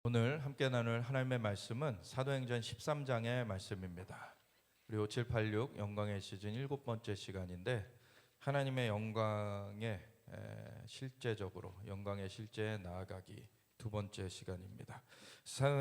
오늘 함께 나눌 하나님의 말씀은 사도행전 13장의 말씀입니다. 우리 5786 영광의 시즌 7번째 시간인데 하나님의 영광에 실제적으로 영광의 실제에 나아가기 두 번째 시간입니다.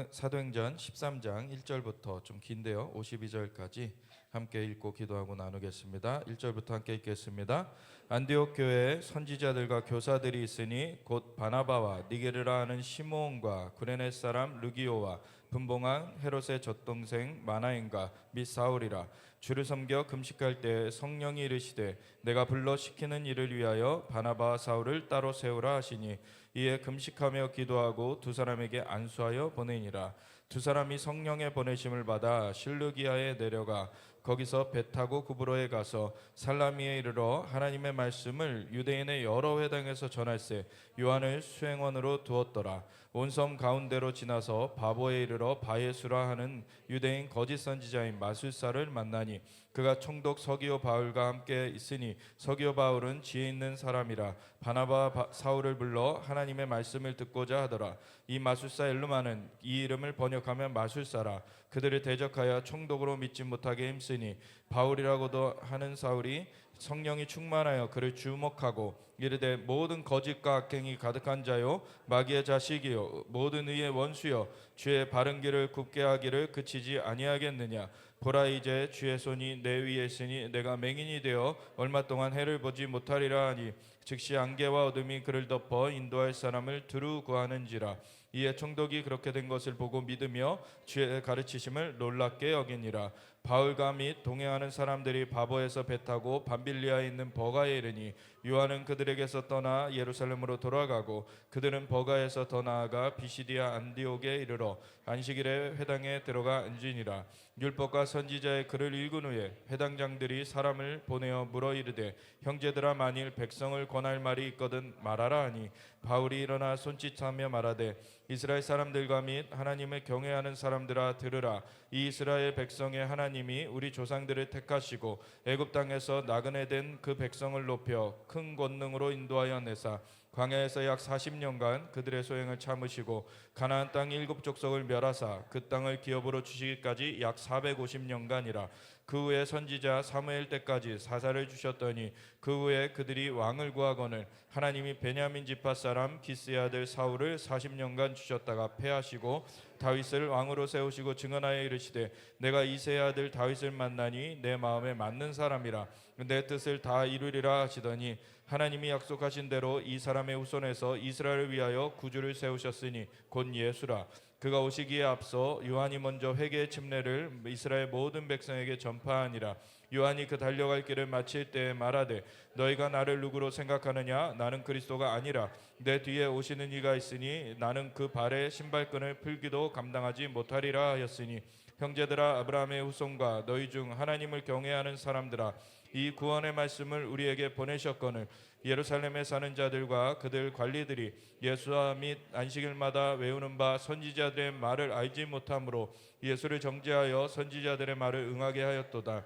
사도행전 13장 1절부터 좀 긴데요, 52절까지 함께 읽고 기도하고 나누겠습니다. 1절부터 함께 읽겠습니다. 안디옥 교회에 선지자들과 교사들이 있으니 곧 바나바와 니게르라 하는 시므온과 구레네 사람 루기오와 분봉한 헤롯의 젖동생 마나엔과 및 사울이라. 주를 섬겨 금식할 때 성령이 이르시되 내가 불러 시키는 일을 위하여 바나바와 사울을 따로 세우라 하시니 이에 금식하며 기도하고 두 사람에게 안수하여 보내니라. 두 사람이 성령의 보내심을 받아 실루기아에 내려가 거기서 배 타고 구브로에 가서 살라미에 이르러 하나님의 말씀을 유대인의 여러 회당에서 전할세 요한을 수행원으로 두었더라. 온 섬 가운데로 지나서 바보에 이르러 바예수라 하는 유대인 거짓 선지자인 마술사를 만나니 그가 총독 서기오 바울과 함께 있으니 서기오 바울은 지혜 있는 사람이라. 바나바와 사울을 불러 하나님의 말씀을 듣고자 하더라. 이 마술사 엘루마는 이 이름을 번역하면 마술사라. 그들을 대적하여 총독으로 믿지 못하게 힘쓰니 바울이라고도 하는 사울이 성령이 충만하여 그를 주목하고 이르되 모든 거짓과 악행이 가득한 자요 마귀의 자식이요 모든 의의 원수요 주의 바른 길을 굽게 하기를 그치지 아니하겠느냐. 보라, 이제 주의 손이 내 위에 있으니 내가 맹인이 되어 얼마 동안 해를 보지 못하리라 하니 즉시 안개와 어둠이 그를 덮어 인도할 사람을 두루 구하는지라. 이에 총독이 그렇게 된 것을 보고 믿으며 주의 가르치심을 놀랍게 여기니라. 바울과 및 동행하는 사람들이 바보에서 배 타고 밤빌리아에 있는 버가에 이르니 요한은 그들에게서 떠나 예루살렘으로 돌아가고 그들은 버가에서 더 나아가 비시디아 안디옥에 이르러 안식일에 회당에 들어가 앉으니라. 율법과 선지자의 글을 읽은 후에 회당장들이 사람을 보내어 물어 이르되 형제들아, 만일 백성을 권할 말이 있거든 말하라 하니 바울이 일어나 손짓하며 말하되 이스라엘 사람들과 및 하나님을 경외하는 사람들아 들으라. 이 이스라엘 백성의 하나님이 우리 조상들을 택하시고 애굽 땅에서 나그네 된 그 백성을 높여 큰 권능으로 인도하여 내사 광야에서 약 40년간 그들의 소행을 참으시고 가나안 땅 7족속을 멸하사 그 땅을 기업으로 주시기까지 약 450년간이라. 그 후에 선지자 사무엘 때까지 사사를 주셨더니 그 후에 그들이 왕을 구하거늘 하나님이 베냐민 지파 사람 기스의 아들 사울을 40년간 주셨다가 패하시고 다윗을 왕으로 세우시고 증언하여 이르시되 내가 이새의 아들 다윗을 만나니 내 마음에 맞는 사람이라. 내 뜻을 다 이루리라 하시더니 하나님이 약속하신 대로 이 사람의 후손에서 이스라엘을 위하여 구주를 세우셨으니 곧 예수라. 그가 오시기에 앞서 요한이 먼저 회개의 침례를 이스라엘 모든 백성에게 전파하니라. 요한이 그 달려갈 길을 마칠 때에 말하되 너희가 나를 누구로 생각하느냐. 나는 그리스도가 아니라 내 뒤에 오시는 이가 있으니 나는 그 발의 신발끈을 풀기도 감당하지 못하리라 하였으니 형제들아, 아브라함의 후손과 너희 중 하나님을 경외하는 사람들아, 이 구원의 말씀을 우리에게 보내셨거늘 예루살렘에 사는 자들과 그들 관리들이 예수와 및 안식일마다 외우는 바 선지자들의 말을 알지 못하므로 예수를 정죄하여 선지자들의 말을 응하게 하였도다.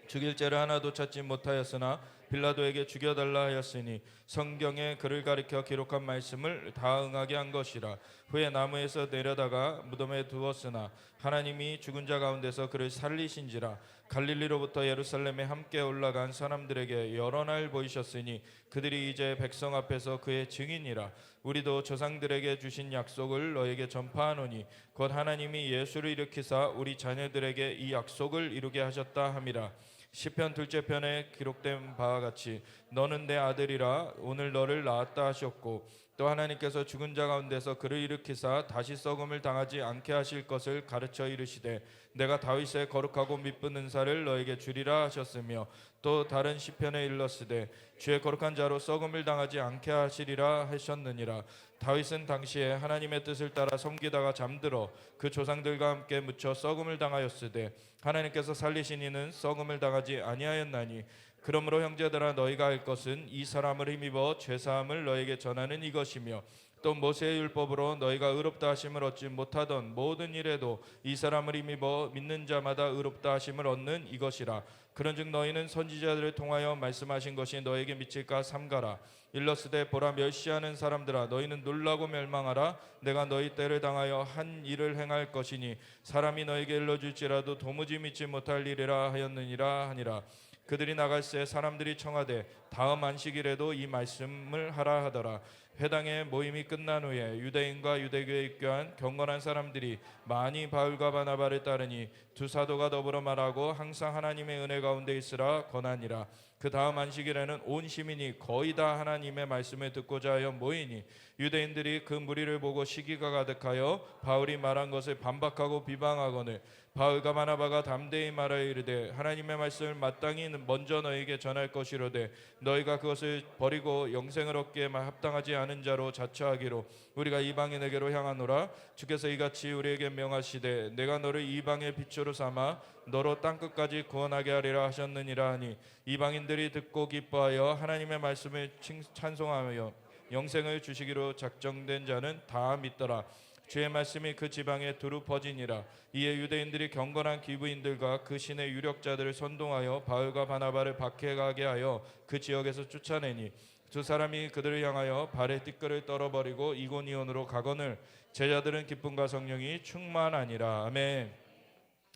죽일 죄를 하나도 찾지 못하였으나 빌라도에게 죽여달라 하였으니 성경에 그를 가리켜 기록한 말씀을 다 응하게 한 것이라. 후에 나무에서 내려다가 무덤에 두었으나 하나님이 죽은 자 가운데서 그를 살리신지라. 갈릴리로부터 예루살렘에 함께 올라간 사람들에게 여러 날 보이셨으니 그들이 이제 백성 앞에서 그의 증인이라. 우리도 조상들에게 주신 약속을 너에게 전파하노니 곧 하나님이 예수를 일으키사 우리 자녀들에게 이 약속을 이루게 하셨다 함이라. 시편 둘째 편에 기록된 바와 같이 너는 내 아들이라 오늘 너를 낳았다 하셨고 또 하나님께서 죽은 자 가운데서 그를 일으키사 다시 썩음을 당하지 않게 하실 것을 가르쳐 이르시되 내가 다윗의 거룩하고 미쁜 은사를 너에게 주리라 하셨으며 또 다른 시편에 일렀으되 주의 거룩한 자로 썩음을 당하지 않게 하시리라 하셨느니라. 다윗은 당시에 하나님의 뜻을 따라 섬기다가 잠들어 그 조상들과 함께 묻혀 썩음을 당하였으되 하나님께서 살리신 이는 썩음을 당하지 아니하였나니 그러므로 형제들아, 너희가 알 것은 이 사람을 힘입어 죄사함을 너에게 전하는 이것이며 또 모세의 율법으로 너희가 의롭다 하심을 얻지 못하던 모든 일에도 이 사람을 이미 믿는 자마다 의롭다 하심을 얻는 이것이라. 그런즉 너희는 선지자들을 통하여 말씀하신 것이 너에게 미칠까 삼가라. 일러스되 보라, 멸시하는 사람들아, 너희는 놀라고 멸망하라. 내가 너희 때를 당하여 한 일을 행할 것이니 사람이 너에게 일러줄지라도 도무지 믿지 못할 일이라 하였느니라 하니라. 그들이 나갈새 사람들이 청하되 다음 안식일에도 이 말씀을 하라 하더라. 회당의 모임이 끝난 후에 유대인과 유대교에 입교한 경건한 사람들이 많이 바울과 바나바를 따르니 두 사도가 더불어 말하고 항상 하나님의 은혜 가운데 있으라 권하니라. 그 다음 안식일에는 온 시민이 거의 다 하나님의 말씀을 듣고자 하여 모이니 유대인들이 그 무리를 보고 시기가 가득하여 바울이 말한 것을 반박하고 비방하거늘 바울과 바나바가 담대히 말하여 이르되 하나님의 말씀을 마땅히 먼저 너희에게 전할 것이로되 너희가 그것을 버리고 영생을 얻기에 합당하지 않은 자로 자처하기로 우리가 이방인에게로 향하노라. 주께서 이같이 우리에게 명하시되 내가 너를 이방의 빛으로 삼아 너로 땅끝까지 구원하게 하리라 하셨느니라 하니 이방인들이 듣고 기뻐하여 하나님의 말씀을 찬송하며 영생을 주시기로 작정된 자는 다 믿더라. 주의 말씀이 그 지방에 두루 퍼지니라. 이에 유대인들이 경건한 기브인들과 그 신의 유력자들을 선동하여 바울과 바나바를 박해가게 하여 그 지역에서 쫓아내니 두 사람이 그들을 향하여 발의 띠끌을 떨어버리고 이고니온으로 가거늘 제자들은 기쁨과 성령이 충만하니라. 아멘.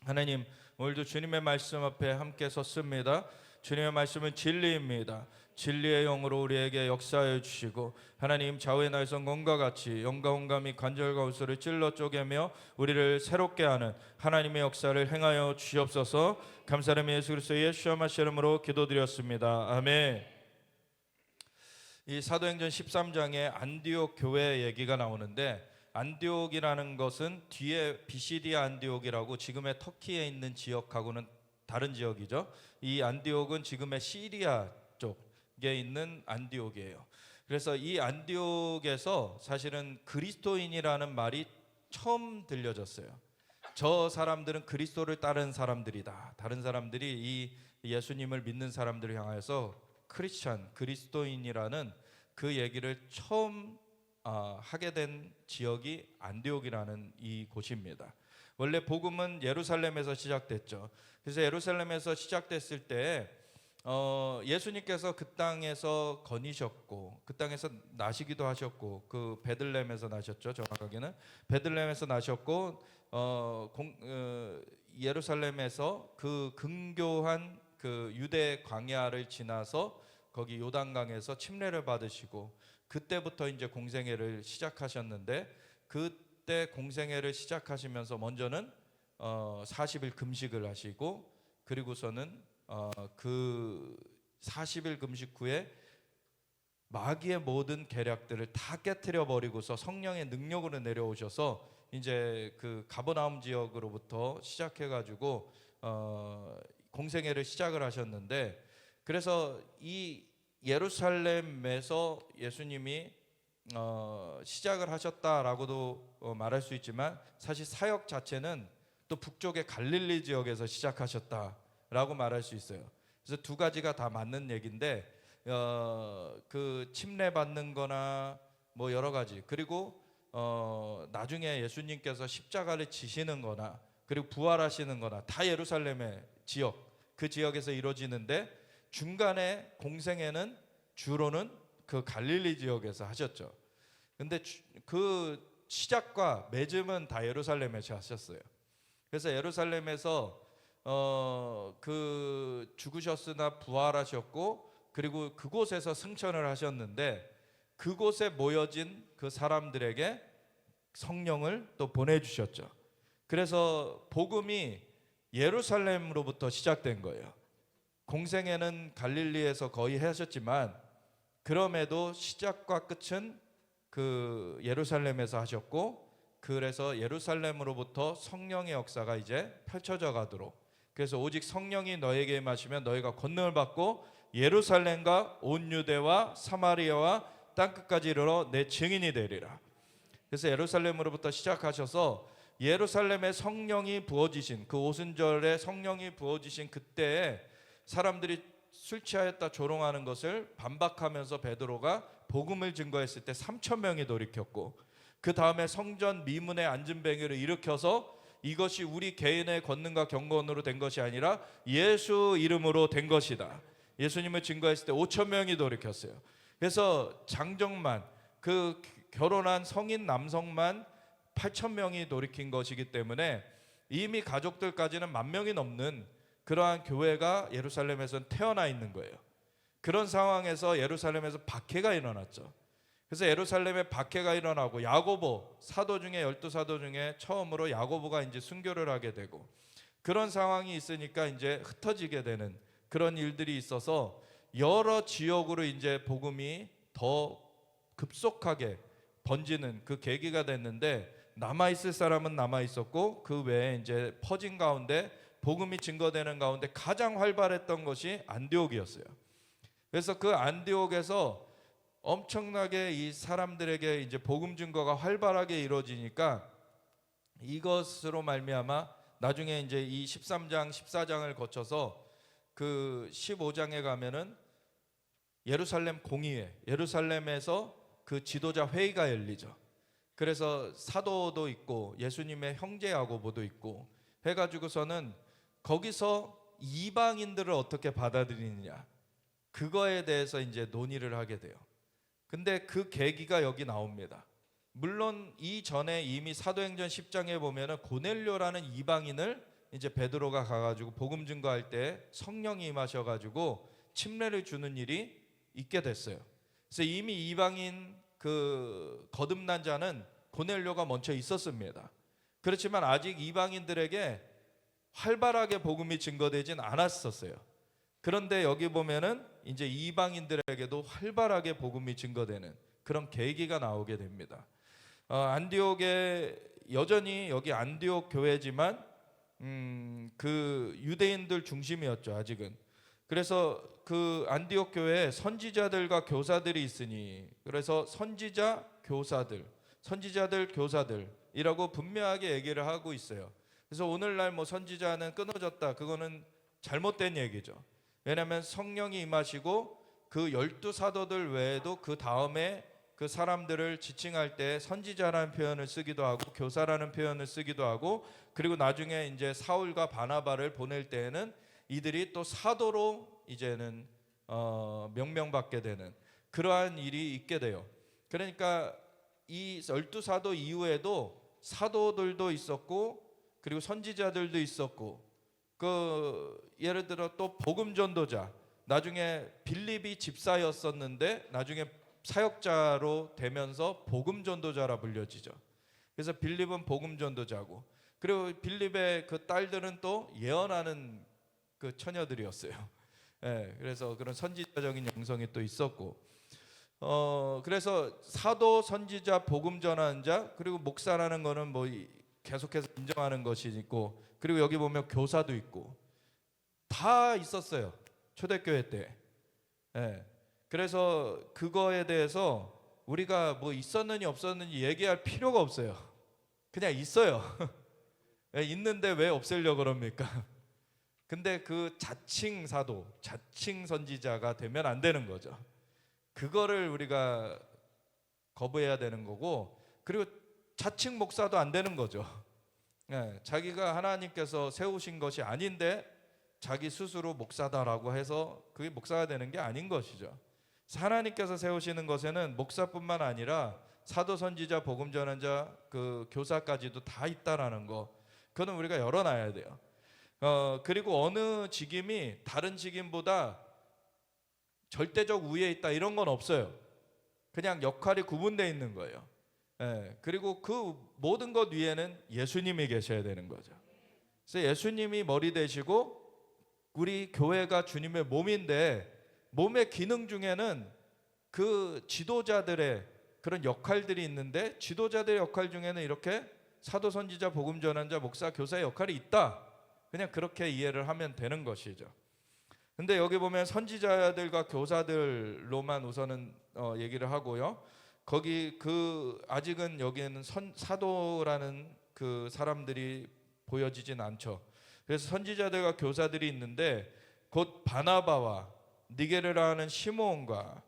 하나님, 오늘도 주님의 말씀 앞에 함께 섰습니다. 주님의 말씀은 진리입니다. 진리의 영으로 우리에게 역사해 주시고 하나님, 좌우의 나의 성검과 같이 영과 혼감이 관절과 우수를 찔러 쪼개며 우리를 새롭게 하는 하나님의 역사를 행하여 주시옵소서. 감사하며 예수 그리스도의 시험하신 이름으로 기도드렸습니다. 아멘. 이 사도행전 13장에 안디옥 교회 얘기가 나오는데 안디옥이라는 것은 뒤에 비시디아 안디옥이라고 지금의 터키에 있는 지역하고는 다른 지역이죠. 이 안디옥은 지금의 시리아 쪽에 있는 안디옥이에요. 그래서 이 안디옥에서 사실은 그리스도인이라는 말이 처음 들려졌어요. 저 사람들은 그리스도를 따르는 사람들이다. 다른 사람들이 이 예수님을 믿는 사람들을 향해서 크리스찬, 그리스도인이라는 그 얘기를 처음 하게 된 지역이 안디옥이라는 이 곳입니다. 원래 복음은 예루살렘에서 시작됐죠. 그래서 예루살렘에서 시작됐을 때 예수님께서 그 땅에서 거니셨고 그 땅에서 나시기도 하셨고 그 베들레헴에서 나셨죠. 정확하게는 베들레헴에서 나셨고 예루살렘에서 그 근교한 그 유대 광야를 지나서 거기 요단강에서 침례를 받으시고 그때부터 이제 공생애를 시작하셨는데 그때 공생애를 시작하시면서 먼저는 40일 금식을 하시고 그리고서는 그 40일 금식 후에 마귀의 모든 계략들을 다 깨트려 버리고서 성령의 능력으로 내려오셔서 이제 그 가버나움 지역으로부터 시작해 가지고 공생애를 시작을 하셨는데 그래서 이 예루살렘에서 예수님이 시작을 하셨다라고도 말할 수 있지만 사실 사역 자체는 또 북쪽의 갈릴리 지역에서 시작하셨다라고 말할 수 있어요. 그래서 두 가지가 다 맞는 얘기인데 그 침례 받는 거나 뭐 여러 가지 그리고 나중에 예수님께서 십자가를 지시는 거나 그리고 부활하시는 거나 다 예루살렘의 지역 그 지역에서 이루어지는데 중간에 공생애는 주로는 그 갈릴리 지역에서 하셨죠. 근데 그 시작과 맺음은 다 예루살렘에서 하셨어요. 그래서 예루살렘에서 그 죽으셨으나 부활하셨고 그리고 그곳에서 승천을 하셨는데 그곳에 모여진 그 사람들에게 성령을 또 보내주셨죠. 그래서 복음이 예루살렘으로부터 시작된 거예요. 공생애는 갈릴리에서 거의 하셨지만 그럼에도 시작과 끝은 그 예루살렘에서 하셨고 그래서 예루살렘으로부터 성령의 역사가 이제 펼쳐져 가도록 그래서 오직 성령이 너에게 임하시면 너희가 권능을 받고 예루살렘과 온 유대와 사마리아와 땅끝까지 이르러 내 증인이 되리라. 그래서 예루살렘으로부터 시작하셔서 예루살렘에 성령이 부어지신 그 오순절에 성령이 부어지신 그때에 사람들이 술 취하였다 조롱하는 것을 반박하면서 베드로가 복음을 증거했을 때 3천 명이 돌이켰고, 그 다음에 성전 미문의 안진뱅이를 일으켜서 이것이 우리 개인의 권능과 경건으로 된 것이 아니라 예수 이름으로 된 것이다, 예수님을 증거했을 때 5천 명이 돌이켰어요. 그래서 장정만, 그 결혼한 성인 남성만 8천 명이 돌이킨 것이기 때문에 이미 가족들까지는 10,000명이 넘는 그러한 교회가 예루살렘에서는 태어나 있는 거예요. 그런 상황에서 예루살렘에서 박해가 일어났죠. 그래서 예루살렘에 박해가 일어나고 야고보 사도 중에 12사도 중에 처음으로 야고보가 이제 순교를 하게 되고, 그런 상황이 있으니까 이제 흩어지게 되는 그런 일들이 있어서 여러 지역으로 이제 복음이 더 급속하게 번지는 그 계기가 됐는데, 남아 있을 사람은 남아 있었고 그 외에 이제 퍼진 가운데 복음이 증거되는 가운데 가장 활발했던 것이 안디옥이었어요. 그래서 그 안디옥에서 엄청나게 이 사람들에게 이제 복음 증거가 활발하게 이루어지니까 이것으로 말미암아 나중에 이제 이 13장 14장을 거쳐서 그 15장에 가면은 예루살렘 공의회, 예루살렘에서 그 지도자 회의가 열리죠. 그래서 사도도 있고 예수님의 형제 야고보도 있고 해가지고서는 거기서 이방인들을 어떻게 받아들이느냐, 그거에 대해서 이제 논의를 하게 돼요. 근데 그 계기가 여기 나옵니다. 물론 이전에 이미 사도행전 10장에 보면은 고넬료라는 이방인을 이제 베드로가 가가지고 복음 증거할 때 성령이 임하셔가지고 침례를 주는 일이 있게 됐어요. 그래서 이미 이방인 그 거듭난 자는 고넬료가 먼저 있었습니다. 그렇지만 아직 이방인들에게 활발하게 복음이 증거되진 않았었어요. 그런데 여기 보면은 이제 이방인들에게도 활발하게 복음이 증거되는 그런 계기가 나오게 됩니다. 안디옥에 여전히 여기 안디옥 교회지만 그 유대인들 중심이었죠, 아직은. 그래서 그 안디옥 교회에 선지자들과 교사들이 있으니, 그래서 선지자 교사들, 선지자들 교사들이라고 분명하게 얘기를 하고 있어요. 그래서 오늘날 뭐 선지자는 끊어졌다, 그거는 잘못된 얘기죠. 왜냐하면 성령이 임하시고 그 12사도들 외에도 그 다음에 그 사람들을 지칭할 때 선지자라는 표현을 쓰기도 하고 교사라는 표현을 쓰기도 하고, 그리고 나중에 이제 사울과 바나바를 보낼 때에는 이들이 또 사도로 이제는 명명받게 되는 그러한 일이 있게 돼요. 그러니까 이 12사도 이후에도 사도들도 있었고 그리고 선지자들도 있었고, 그 예를 들어 또 복음 전도자, 나중에 빌립이 집사였었는데 나중에 사역자로 되면서 복음 전도자라 불려지죠. 그래서 빌립은 복음 전도자고, 그리고 빌립의 그 딸들은 또 예언하는 그 처녀들이었어요. 예, 그래서 그런 선지자적인 영성이 또 있었고, 그래서 사도, 선지자, 복음 전하는 자, 그리고 목사라는 거는 뭐 계속해서 인정하는 것이 있고, 그리고 여기 보면 교사도 있고 다 있었어요, 초대교회 때. 예, 그래서 그거에 대해서 우리가 뭐 있었느니 없었느니 얘기할 필요가 없어요. 그냥 있어요. 예, 있는데 왜 없애려고 그럽니까? 근데 그 자칭 사도, 자칭 선지자가 되면 안 되는 거죠. 그거를 우리가 거부해야 되는 거고, 그리고 자칭 목사도 안 되는 거죠. 예, 자기가 하나님께서 세우신 것이 아닌데 자기 스스로 목사다라고 해서 그게 목사가 되는 게 아닌 것이죠. 하나님께서 세우시는 것에는 목사뿐만 아니라 사도, 선지자, 복음 전환자, 그 교사까지도 다 있다라는 거, 그거는 우리가 열어놔야 돼요. 그리고 어느 직임이 다른 직임보다 절대적 우위에 있다 이런 건 없어요. 그냥 역할이 구분되어 있는 거예요. 예, 그리고 그 모든 것 위에는 예수님이 계셔야 되는 거죠. 그래서 예수님이 머리 되시고 우리 교회가 주님의 몸인데, 몸의 기능 중에는 그 지도자들의 그런 역할들이 있는데, 지도자들의 역할 중에는 이렇게 사도, 선지자, 복음 전환자, 목사, 교사의 역할이 있다, 그냥 그렇게 이해를 하면 되는 것이죠. 근데 여기 보면 선지자들과 교사들로만 우선은 얘기를 하고요. 거기 그 아직은 여기에는 사도라는 그 사람들이 보여지진 않죠. 그래서 선지자들과 교사들이 있는데 곧 바나바와 니게르라는 시므온과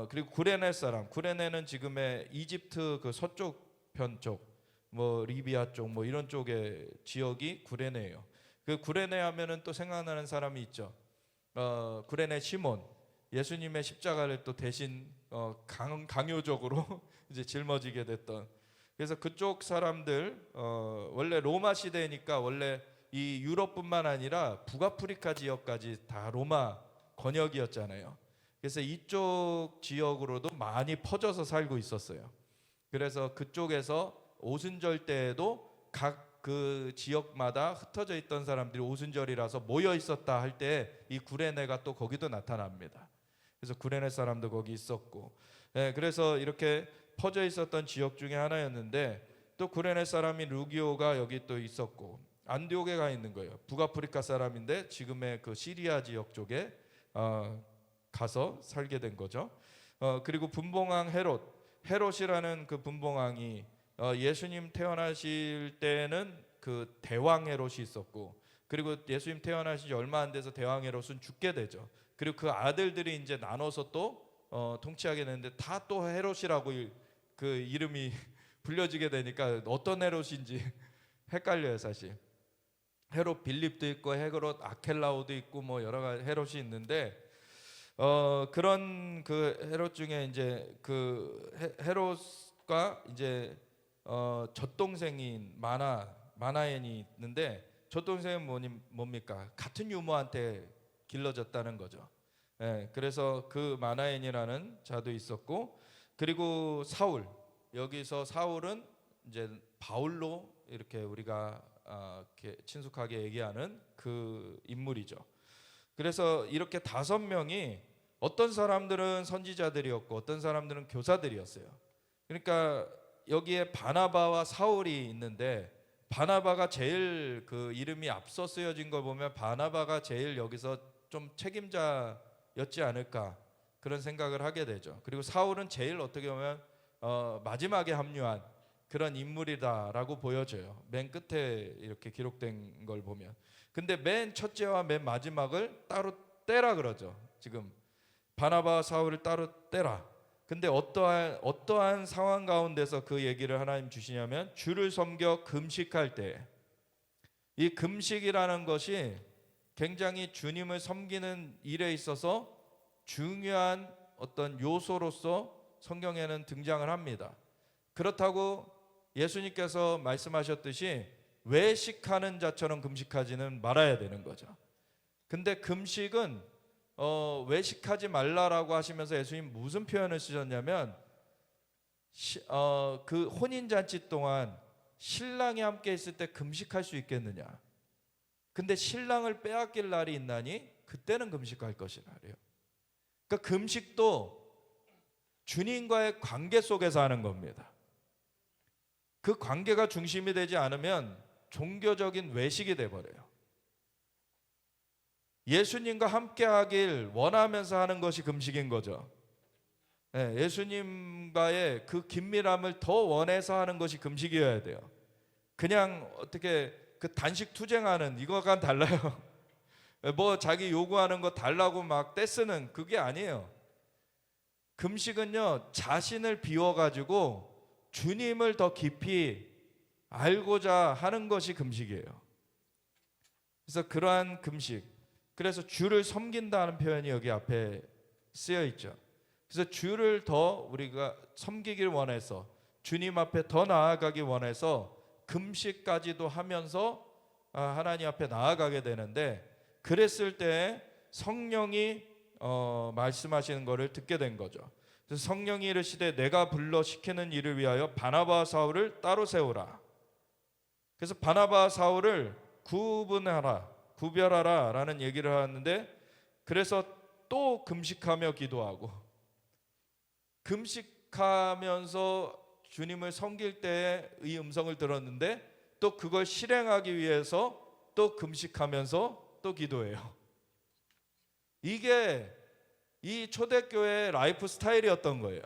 그리고 구레네 사람, 구레네는 지금의 이집트 그 서쪽 편 쪽, 뭐 리비아 쪽, 뭐 이런 쪽의 지역이 구레네예요. 그 구레네 하면은 또 생각나는 사람이 있죠. 구레네 시몬, 예수님의 십자가를 또 대신 강요적으로 이제 짊어지게 됐던. 그래서 그쪽 사람들 원래 로마 시대니까 원래 이 유럽뿐만 아니라 북아프리카 지역까지 다 로마 권역이었잖아요. 그래서 이쪽 지역으로도 많이 퍼져서 살고 있었어요. 그래서 그쪽에서 오순절 때에도 각 그 지역마다 흩어져 있던 사람들이 오순절이라서 모여 있었다 할 때 이 구레네가 또 거기도 나타납니다. 그래서 구레네 사람도 거기 있었고, 그래서 이렇게 퍼져 있었던 지역 중에 하나였는데, 또 구레네 사람인 루기오가 여기 또 있었고, 안디옥에 가 있는 거예요. 북아프리카 사람인데 지금의 그 시리아 지역 쪽에 가서 살게 된 거죠. 그리고 분봉왕 헤롯이라는 그 분봉왕이 예수님 태어나실 때는 그 대왕 헤롯이 있었고, 그리고 예수님 태어나신 지 얼마 안 돼서 대왕 헤롯은 죽게 되죠. 그리고 그 아들들이 이제 나눠서 또 통치하게 되는데 다 또 헤롯이라고 그 이름이 불려지게 되니까 어떤 헤롯인지 헷갈려요 사실. 헤롯 빌립도 있고 헤롯 아켈라오도 있고 뭐 여러 가지 헤롯이 있는데, 그런 그 헤롯 중에 이제 그 헤롯과 이제 젖동생인 마나엔이 있는데, 젖동생은 뭡니까? 같은 유모한테 길러졌다는 거죠. 그래서 그 마나엔이라는 자도 있었고, 그리고 사울, 여기서 사울은 이제 바울로 이렇게 우리가 이렇게 친숙하게 얘기하는 그 인물이죠. 그래서 이렇게 5명이 어떤 사람들은 선지자들이었고 어떤 사람들은 교사들이었어요. 그러니까 여기에 바나바와 사울이 있는데, 바나바가 제일 그 이름이 앞서 쓰여진 걸 보면 바나바가 제일 여기서 좀 책임자였지 않을까 그런 생각을 하게 되죠. 그리고 사울은 제일 어떻게 보면 마지막에 합류한 그런 인물이다라고 보여져요. 맨 끝에 이렇게 기록된 걸 보면. 근데 맨 첫째와 맨 마지막을 따로 떼라 그러죠. 지금 바나바와 사울을 따로 떼라. 근데 어떠한 상황 가운데서 그 얘기를 하나님 주시냐면, 주를 섬겨 금식할 때, 이 금식이라는 것이 굉장히 주님을 섬기는 일에 있어서 중요한 어떤 요소로서 성경에는 등장을 합니다. 그렇다고 예수님께서 말씀하셨듯이 외식하는 자처럼 금식하지는 말아야 되는 거죠. 근데 금식은 외식하지 말라라고 하시면서 예수님 무슨 표현을 쓰셨냐면, 그 혼인잔치 동안 신랑이 함께 있을 때 금식할 수 있겠느냐. 근데 신랑을 빼앗길 날이 있나니 그때는 금식할 것이라 그래요. 그러니까 금식도 주님과의 관계 속에서 하는 겁니다. 그 관계가 중심이 되지 않으면 종교적인 외식이 돼버려요. 예수님과 함께 하길 원하면서 하는 것이 금식인 거죠. 예수님과의 그 긴밀함을 더 원해서 하는 것이 금식이어야 돼요. 그냥 어떻게 그 단식 투쟁하는 이거가 달라요. 뭐 자기 요구하는 거 달라고 막 떼쓰는 그게 아니에요. 금식은요, 자신을 비워가지고 주님을 더 깊이 알고자 하는 것이 금식이에요. 그래서 그러한 금식, 그래서 주를 섬긴다는 표현이 여기 앞에 쓰여 있죠. 그래서 주를 더 우리가 섬기길 원해서, 주님 앞에 더 나아가기 원해서 금식까지도 하면서 하나님 앞에 나아가게 되는데, 그랬을 때 성령이 말씀하시는 것을 듣게 된 거죠. 그래서 성령이 이르시되 내가 불러 시키는 일을 위하여 바나바와 사울을 따로 세우라. 그래서 바나바와 사울을 구별하라 라는 얘기를 하는데, 그래서 또 금식하며 기도하고, 금식하면서 주님을 섬길 때의 이 음성을 들었는데 또 그걸 실행하기 위해서 또 금식하면서 또 기도해요. 이게 이 초대교회의 라이프 스타일이었던 거예요.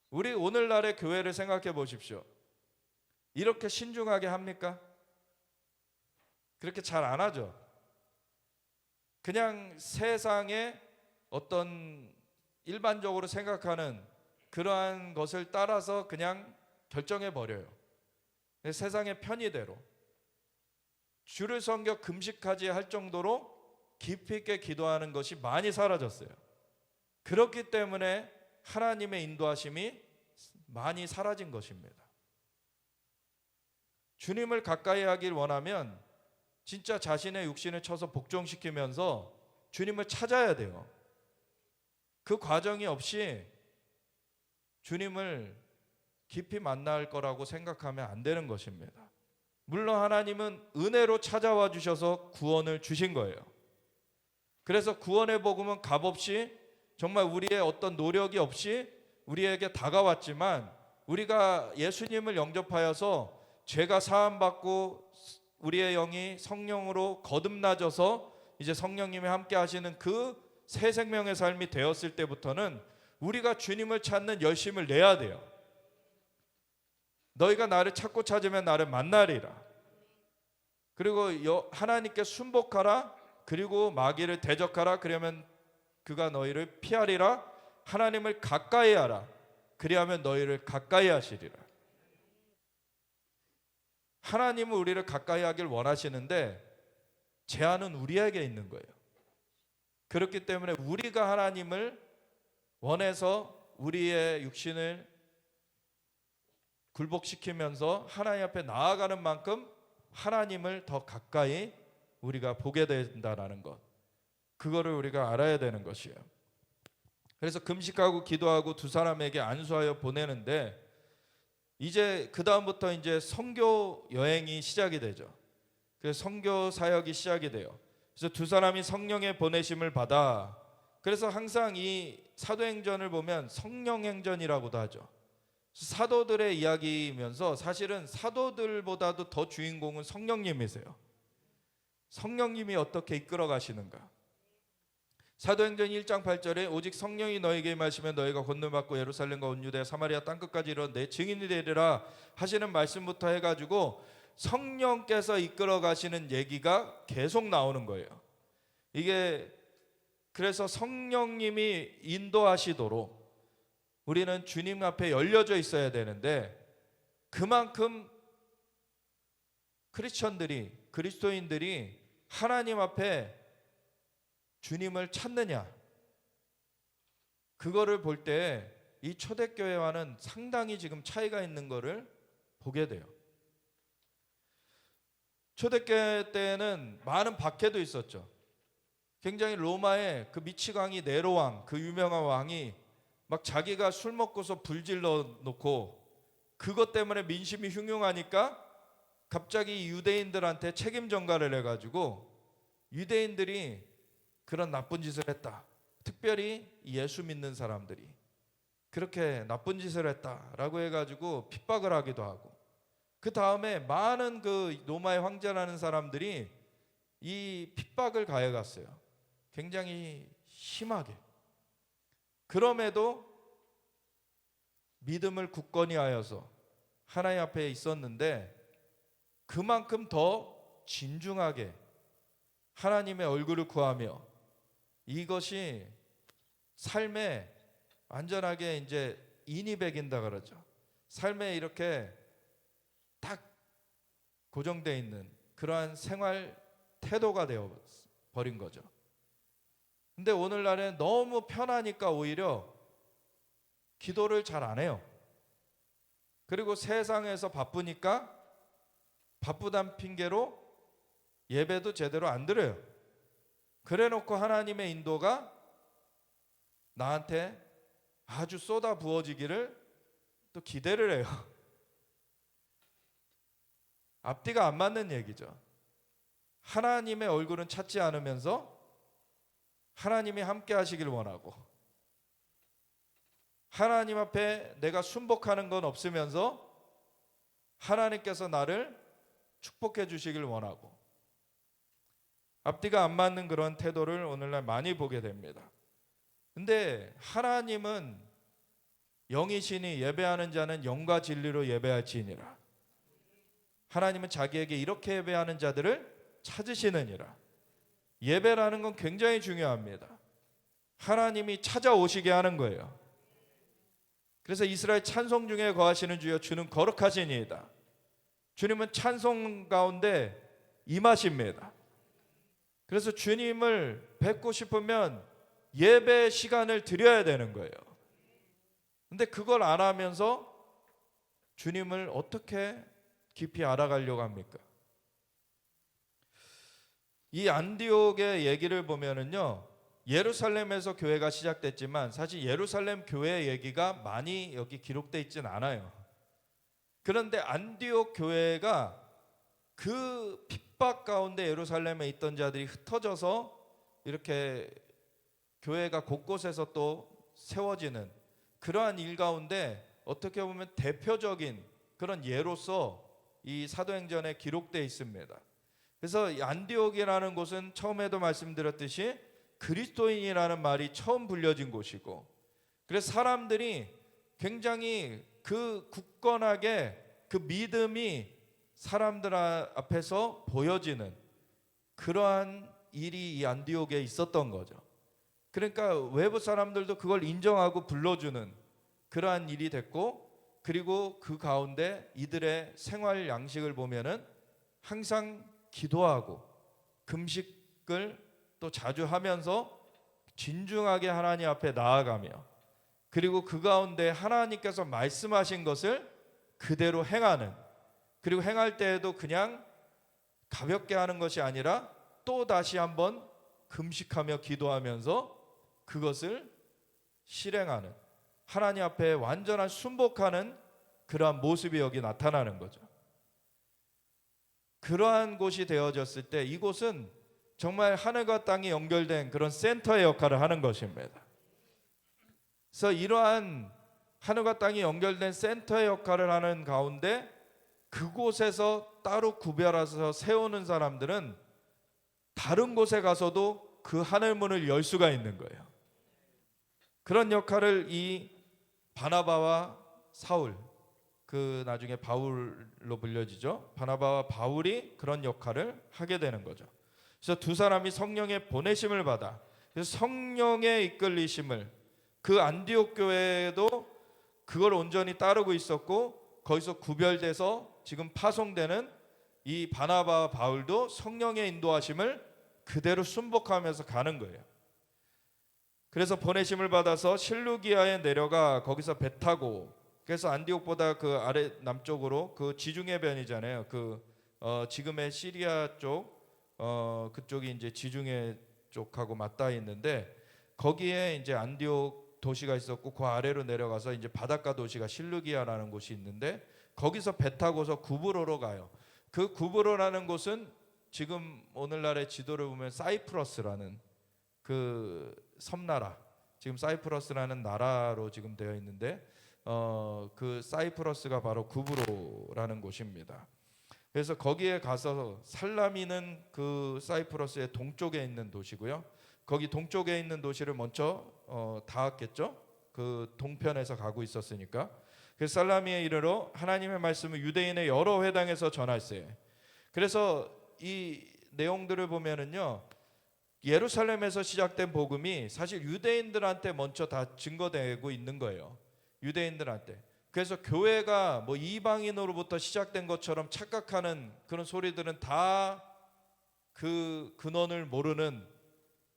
우리 오늘날의 교회를 생각해 보십시오. 이렇게 신중하게 합니까? 그렇게 잘 안 하죠. 그냥 세상에 어떤 일반적으로 생각하는 그러한 것을 따라서 그냥 결정해 버려요. 세상의 편의대로 주를 섬겨 금식까지 할 정도로 깊이 있게 기도하는 것이 많이 사라졌어요. 그렇기 때문에 하나님의 인도하심이 많이 사라진 것입니다. 주님을 가까이 하길 원하면 진짜 자신의 육신을 쳐서 복종시키면서 주님을 찾아야 돼요. 그 과정이 없이 주님을 깊이 만날 거라고 생각하면 안 되는 것입니다. 물론 하나님은 은혜로 찾아와 주셔서 구원을 주신 거예요. 그래서 구원의 복음은 값없이 정말 우리의 어떤 노력이 없이 우리에게 다가왔지만, 우리가 예수님을 영접하여서 죄가 사함받고 우리의 영이 성령으로 거듭나져서 이제 성령님이 함께 하시는 그 새 생명의 삶이 되었을 때부터는 우리가 주님을 찾는 열심을 내야 돼요. 너희가 나를 찾고 찾으면 나를 만나리라. 그리고 하나님께 순복하라. 그리고 마귀를 대적하라. 그러면 그가 너희를 피하리라. 하나님을 가까이 하라. 그리하면 너희를 가까이 하시리라. 하나님은 우리를 가까이 하길 원하시는데 제한은 우리에게 있는 거예요. 그렇기 때문에 우리가 하나님을 원해서 우리의 육신을 굴복시키면서 하나님 앞에 나아가는 만큼 하나님을 더 가까이 우리가 보게 된다는 것, 그거를 우리가 알아야 되는 것이에요. 그래서 금식하고 기도하고 두 사람에게 안수하여 보내는데, 이제 그 다음부터 이제 선교 여행이 시작이 되죠. 그래서 선교 사역이 시작이 돼요. 그래서 두 사람이 성령의 보내심을 받아, 그래서 항상 이 사도행전을 보면 성령행전이라고도 하죠. 사도들의 이야기이면서 사실은 사도들보다도 더 주인공은 성령님이세요. 성령님이 어떻게 이끌어 가시는가. 사도행전 1장 8절에 오직 성령이 너에게 임하시면 너희가 권능받고 예루살렘과 온 유대야 사마리아 땅끝까지 이르러 내 증인이 되리라 하시는 말씀부터 해가지고 성령께서 이끌어 가시는 얘기가 계속 나오는 거예요. 이게 그래서 성령님이 인도하시도록 우리는 주님 앞에 열려져 있어야 되는데, 그만큼 크리스천들이, 그리스도인들이 하나님 앞에 주님을 찾느냐, 그거를 볼 때 이 초대교회와는 상당히 지금 차이가 있는 거를 보게 돼요. 초대교회 때는 많은 박해도 있었죠. 굉장히 로마의 그 미치광이 네로왕, 그 유명한 왕이 막 자기가 술 먹고서 불질러 놓고 그것 때문에 민심이 흉흉하니까 갑자기 유대인들한테 책임 전가를 해가지고 유대인들이 그런 나쁜 짓을 했다, 특별히 예수 믿는 사람들이 그렇게 나쁜 짓을 했다라고 해가지고 핍박을 하기도 하고, 그 다음에 많은 그 로마의 황제라는 사람들이 이 핍박을 가해갔어요. 굉장히 심하게. 그럼에도 믿음을 굳건히 하여서 하나님 앞에 있었는데, 그만큼 더 진중하게 하나님의 얼굴을 구하며, 이것이 삶에 완전하게 이제 인이 배긴다 그러죠. 삶에 이렇게 딱 고정되어 있는 그러한 생활 태도가 되어 버린 거죠. 근데 오늘날엔 너무 편하니까 오히려 기도를 잘 안 해요. 그리고 세상에서 바쁘니까 바쁘단 핑계로 예배도 제대로 안 드려요. 그래 놓고 하나님의 인도가 나한테 아주 쏟아 부어지기를 또 기대를 해요. 앞뒤가 안 맞는 얘기죠. 하나님의 얼굴은 찾지 않으면서 하나님이 함께 하시길 원하고, 하나님 앞에 내가 순복하는 건 없으면서 하나님께서 나를 축복해 주시길 원하고, 앞뒤가 안 맞는 그런 태도를 오늘날 많이 보게 됩니다. 근데 하나님은 영이시니 예배하는 자는 영과 진리로 예배할지니라. 하나님은 자기에게 이렇게 예배하는 자들을 찾으시느니라. 예배라는 건 굉장히 중요합니다. 하나님이 찾아오시게 하는 거예요. 그래서 이스라엘 찬송 중에 거하시는 주여 주는 거룩하시니이다. 주님은 찬송 가운데 임하십니다. 그래서 주님을 뵙고 싶으면 예배 시간을 드려야 되는 거예요. 근데 그걸 안 하면서 주님을 어떻게 깊이 알아가려고 합니까? 이 안디옥의 얘기를 보면은요, 예루살렘에서 교회가 시작됐지만 사실 예루살렘 교회 얘기가 많이 여기 기록되어 있진 않아요. 그런데 안디옥 교회가 그 핍박 가운데 예루살렘에 있던 자들이 흩어져서 이렇게 교회가 곳곳에서 또 세워지는 그러한 일 가운데 어떻게 보면 대표적인 그런 예로서 이 사도행전에 기록되어 있습니다. 그래서 이 안디옥이라는 곳은 처음에도 말씀드렸듯이 그리스도인이라는 말이 처음 불려진 곳이고, 그래서 사람들이 굉장히 그 굳건하게 그 믿음이 사람들 앞에서 보여지는 그러한 일이 이 안디옥에 있었던 거죠. 그러니까 외부 사람들도 그걸 인정하고 불러주는 그러한 일이 됐고, 그리고 그 가운데 이들의 생활 양식을 보면은 항상 기도하고 금식을 또 자주 하면서 진중하게 하나님 앞에 나아가며, 그리고 그 가운데 하나님께서 말씀하신 것을 그대로 행하는, 그리고 행할 때에도 그냥 가볍게 하는 것이 아니라 또 다시 한번 금식하며 기도하면서 그것을 실행하는, 하나님 앞에 완전한 순복하는 그러한 모습이 여기 나타나는 거죠. 그러한 곳이 되어졌을 때 이곳은 정말 하늘과 땅이 연결된 그런 센터의 역할을 하는 것입니다. 그래서 이러한 하늘과 땅이 연결된 센터의 역할을 하는 가운데 그곳에서 따로 구별해서 세우는 사람들은 다른 곳에 가서도 그 하늘문을 열 수가 있는 거예요. 그런 역할을 이 바나바와 사울, 그 나중에 바울로 불려지죠. 바나바와 바울이 그런 역할을 하게 되는 거죠. 그래서 두 사람이 성령의 보내심을 받아, 그래서 성령의 이끌리심을, 그 안디옥 교회도 그걸 온전히 따르고 있었고, 거기서 구별돼서 지금 파송되는 이 바나바와 바울도 성령의 인도하심을 그대로 순복하면서 가는 거예요. 그래서 보내심을 받아서 실루기아에 내려가 거기서 배 타고, 그래서 안디옥보다 그 아래 남쪽으로 그 지중해 변이잖아요. 지금의 시리아 쪽, 그쪽이 이제 지중해 쪽하고 맞닿아 있는데, 거기에 이제 안디옥 도시가 있었고, 그 아래로 내려가서 이제 바닷가 도시가 실루기아라는 곳이 있는데, 거기서 배 타고서 구브로로 가요. 그 구브로라는 곳은 지금 오늘날의 지도를 보면 사이프러스라는 그 섬나라, 지금 사이프러스라는 나라로 지금 되어 있는데, 그 사이프러스가 바로 구브로라는 곳입니다. 그래서 거기에 가서 살라미는 그 사이프러스의 동쪽에 있는 도시고요. 거기 동쪽에 있는 도시를 먼저 닿았겠죠. 그 동편에서 가고 있었으니까. 그래서 살라미에 이르러 하나님의 말씀을 유대인의 여러 회당에서 전할세. 그래서 이 내용들을 보면은요, 예루살렘에서 시작된 복음이 사실 유대인들한테 먼저 다 증거되고 있는 거예요. 유대인들한테. 그래서 교회가 뭐 이방인으로부터 시작된 것처럼 착각하는 그런 소리들은 다 그 근원을 모르는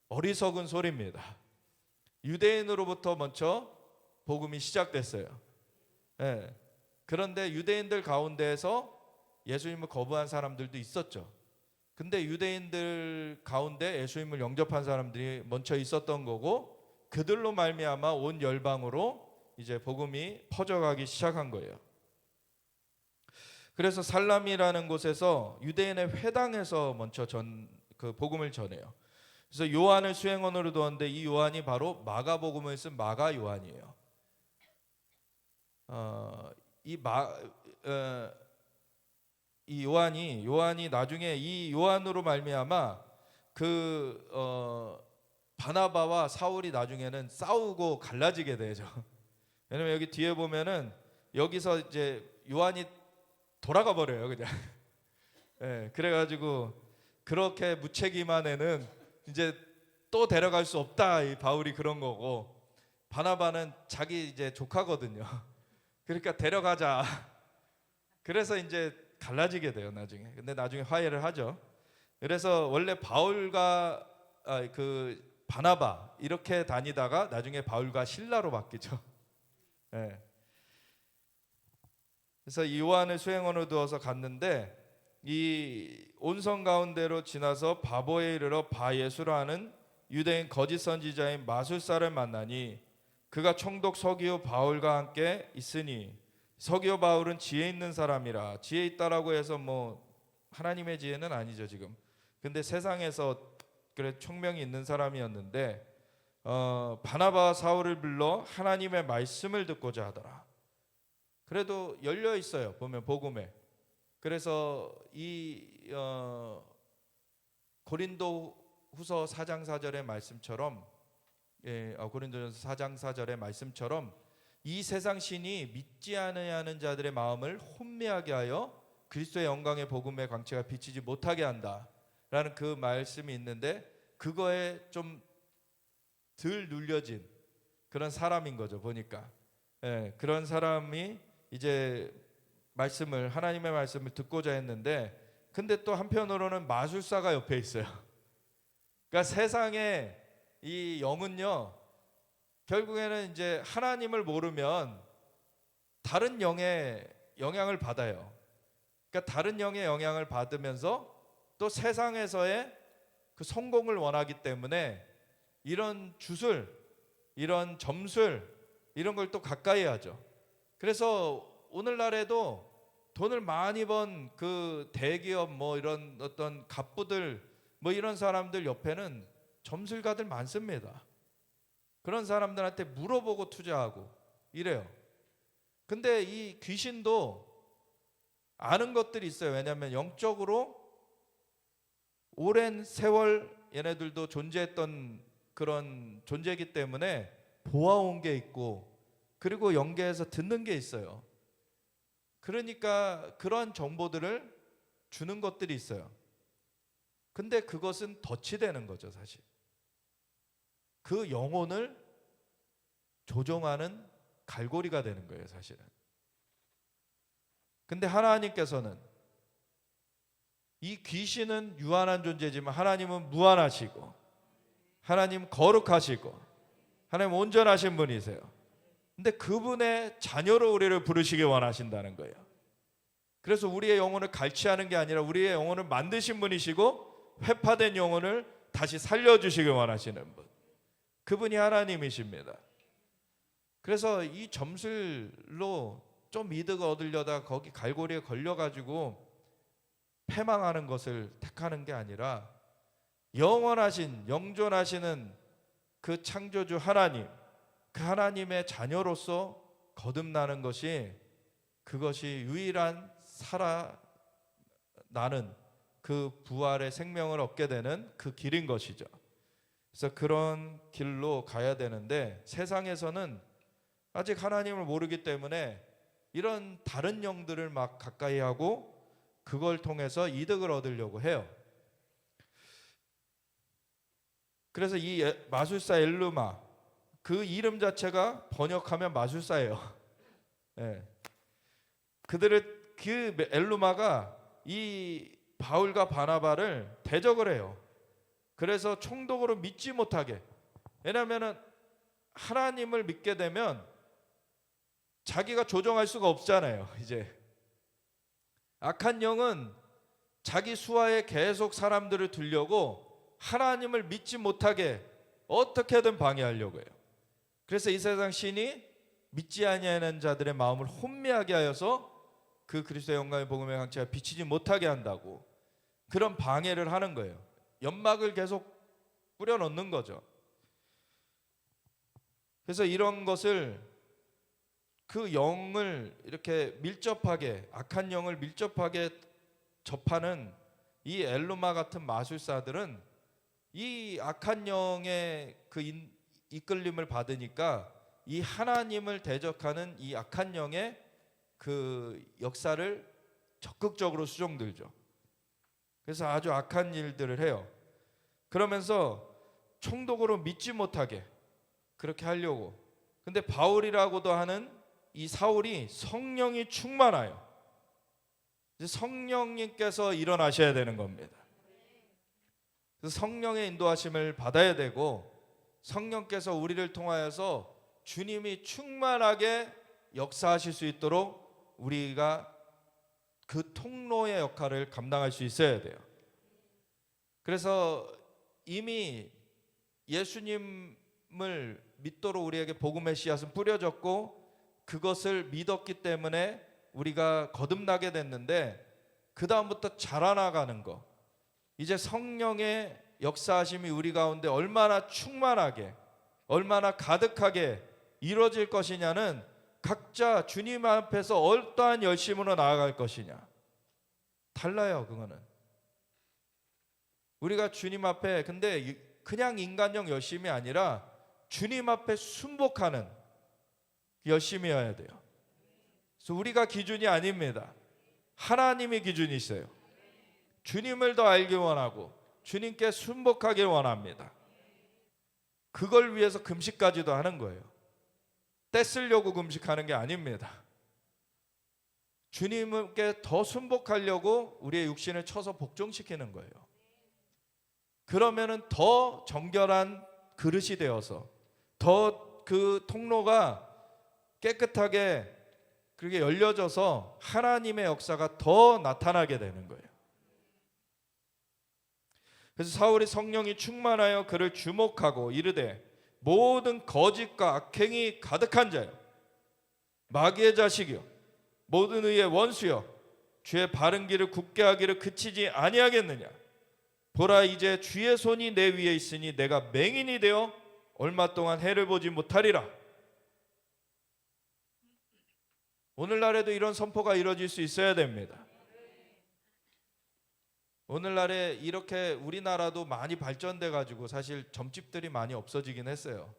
어리석은 소리입니다. 유대인으로부터 먼저 복음이 시작됐어요. 예. 그런데 유대인들 가운데에서 예수님을 거부한 사람들도 있었죠. 근데 유대인들 가운데 예수님을 영접한 사람들이 먼저 있었던 거고, 그들로 말미암아 온 열방으로 이제 복음이 퍼져가기 시작한 거예요. 그래서 살람이라는 곳에서 유대인의 회당에서 먼저 그 복음을 전해요. 그래서 요한을 수행원으로 두었는데, 이 요한이 바로 마가복음을 쓴 마가 요한이에요. 이 요한이 나중에 이 요한으로 말미암아 바나바와 사울이 나중에는 싸우고 갈라지게 되죠. 왜냐면 여기 뒤에 보면은 여기서 이제 요한이 돌아가 버려요, 그냥. 네, 그래가지고 그렇게 무책임한 애는 이제 또 데려갈 수 없다. 이 바울이 그런 거고, 바나바는 자기 이제 조카거든요. 그러니까 데려가자. 그래서 이제 갈라지게 돼요 나중에. 근데 나중에 화해를 하죠. 그래서 원래 바울과 그 바나바 이렇게 다니다가 나중에 바울과 실라로 바뀌죠. 예. 그래서 이 요한을 수행원으로 두어서 갔는데, 이 온성 가운데로 지나서 바보에 이르러 바예수라 하는 유대인 거짓 선지자인 마술사를 만나니 그가 총독 서기오 바울과 함께 있으니, 서기오 바울은 지혜 있는 사람이라. 지혜 있다라고 해서 뭐 하나님의 지혜는 아니죠 지금. 근데 세상에서 그래 총명이 있는 사람이었는데, 바나바와 사울을 불러 하나님의 말씀을 듣고자 하더라. 그래도 열려 있어요 보면 복음에. 그래서 이 고린도후서 4장 4절의 말씀처럼, 고린도전서 4장 4절의 말씀처럼 이 세상 신이 믿지 않으려는 자들의 마음을 혼미하게 하여 그리스도의 영광의 복음의 광채가 비치지 못하게 한다라는 그 말씀이 있는데, 그거에 좀 덜 눌려진 그런 사람인 거죠 보니까. 그런 사람이 이제 하나님의 말씀을 듣고자 했는데, 근데 또 한편으로는 마술사가 옆에 있어요. 그러니까 세상에 이 영은요, 결국에는 이제 하나님을 모르면 다른 영의 영향을 받아요. 그러니까 다른 영의 영향을 받으면서 또 세상에서의 그 성공을 원하기 때문에 이런 주술, 이런 점술, 이런 걸 또 가까이 하죠. 그래서 오늘날에도 돈을 많이 번 그 대기업 뭐 이런 어떤 갑부들 뭐 이런 사람들 옆에는 점술가들 많습니다. 그런 사람들한테 물어보고 투자하고 이래요. 근데 이 귀신도 아는 것들이 있어요. 왜냐하면 영적으로 오랜 세월 얘네들도 존재했던 그런 존재이기 때문에 보아온 게 있고, 그리고 연계해서 듣는 게 있어요. 그러니까 그런 정보들을 주는 것들이 있어요. 근데 그것은 덫이 되는 거죠 사실. 그 영혼을 조종하는 갈고리가 되는 거예요 사실은. 근데 하나님께서는, 이 귀신은 유한한 존재지만 하나님은 무한하시고, 하나님 거룩하시고, 하나님 온전하신 분이세요. 근데 그분의 자녀로 우리를 부르시기 원하신다는 거예요. 그래서 우리의 영혼을 갈취하는 게 아니라 우리의 영혼을 만드신 분이시고, 회파된 영혼을 다시 살려주시기 원하시는 분, 그분이 하나님이십니다. 그래서 이 점술로 좀 이득을 얻으려다 거기 갈고리에 걸려가지고 패망하는 것을 택하는 게 아니라, 영원하신 영존하시는 그 창조주 하나님, 그 하나님의 자녀로서 거듭나는 것이, 그것이 유일한 살아나는 그 부활의 생명을 얻게 되는 그 길인 것이죠. 그래서 그런 길로 가야 되는데, 세상에서는 아직 하나님을 모르기 때문에 이런 다른 영들을 막 가까이 하고 그걸 통해서 이득을 얻으려고 해요. 그래서 이 마술사 엘루마, 그 이름 자체가 번역하면 마술사예요. 그들의 그 엘루마가 이 바울과 바나바를 대적을 해요. 그래서 총독으로 믿지 못하게. 왜냐하면 하나님을 믿게 되면 자기가 조정할 수가 없잖아요. 이제 악한 영은 자기 수하에 계속 사람들을 두려고 하나님을 믿지 못하게 어떻게든 방해하려고 해요. 그래서 이 세상 신이 믿지 아니하는 자들의 마음을 혼미하게 하여서 그 그리스도의 영광의 복음의 광채가 비치지 못하게 한다고 그런 방해를 하는 거예요. 연막을 계속 뿌려놓는 거죠. 그래서 이런 것을, 그 영을 이렇게 밀접하게, 악한 영을 밀접하게 접하는 이 엘루마 같은 마술사들은 이 악한 영의 그 이끌림을 받으니까 이 하나님을 대적하는 이 악한 영의 그 역사를 적극적으로 수종들죠. 그래서 아주 악한 일들을 해요. 그러면서 총독으로 믿지 못하게 그렇게 하려고. 근데 바울이라고도 하는 이 사울이 성령이 충만하여 이제 성령님께서 일어나셔야 되는 겁니다. 그래서 성령의 인도하심을 받아야 되고, 성령께서 우리를 통하여서 주님이 충만하게 역사하실 수 있도록 우리가 그 통로의 역할을 감당할 수 있어야 돼요. 그래서 이미 예수님을 믿도록 우리에게 복음의 씨앗은 뿌려졌고, 그것을 믿었기 때문에 우리가 거듭나게 됐는데, 그 다음부터 자라나가는 거, 이제 성령의 역사하심이 우리 가운데 얼마나 충만하게, 얼마나 가득하게 이루어질 것이냐는 각자 주님 앞에서 어떠한 열심으로 나아갈 것이냐 달라요. 그거는 우리가 주님 앞에, 근데 그냥 인간적 열심이 아니라 주님 앞에 순복하는 열심이어야 돼요. 그래서 우리가 기준이 아닙니다. 하나님이 기준이세요. 주님을 더 알기 원하고 주님께 순복하길 원합니다. 그걸 위해서 금식까지도 하는 거예요. 떼쓰려고 금식하는 게 아닙니다. 주님께 더 순복하려고 우리의 육신을 쳐서 복종시키는 거예요. 그러면은 더 정결한 그릇이 되어서 더 그 통로가 깨끗하게 그렇게 열려져서 하나님의 역사가 더 나타나게 되는 거예요. 그래서 사울이 성령이 충만하여 그를 주목하고 이르되 모든 거짓과 악행이 가득한 자여, 마귀의 자식이여, 모든 의의 원수여, 주의 바른 길을 굳게 하기를 그치지 아니하겠느냐. 보라, 이제 주의 손이 내 위에 있으니 내가 맹인이 되어 얼마 동안 해를 보지 못하리라. 오늘날에도 이런 선포가 이루어질 수 있어야 됩니다. 오늘날에 이렇게 우리나라도 많이 발전돼 가지고 사실 점집들이 많이 없어지긴 했어요.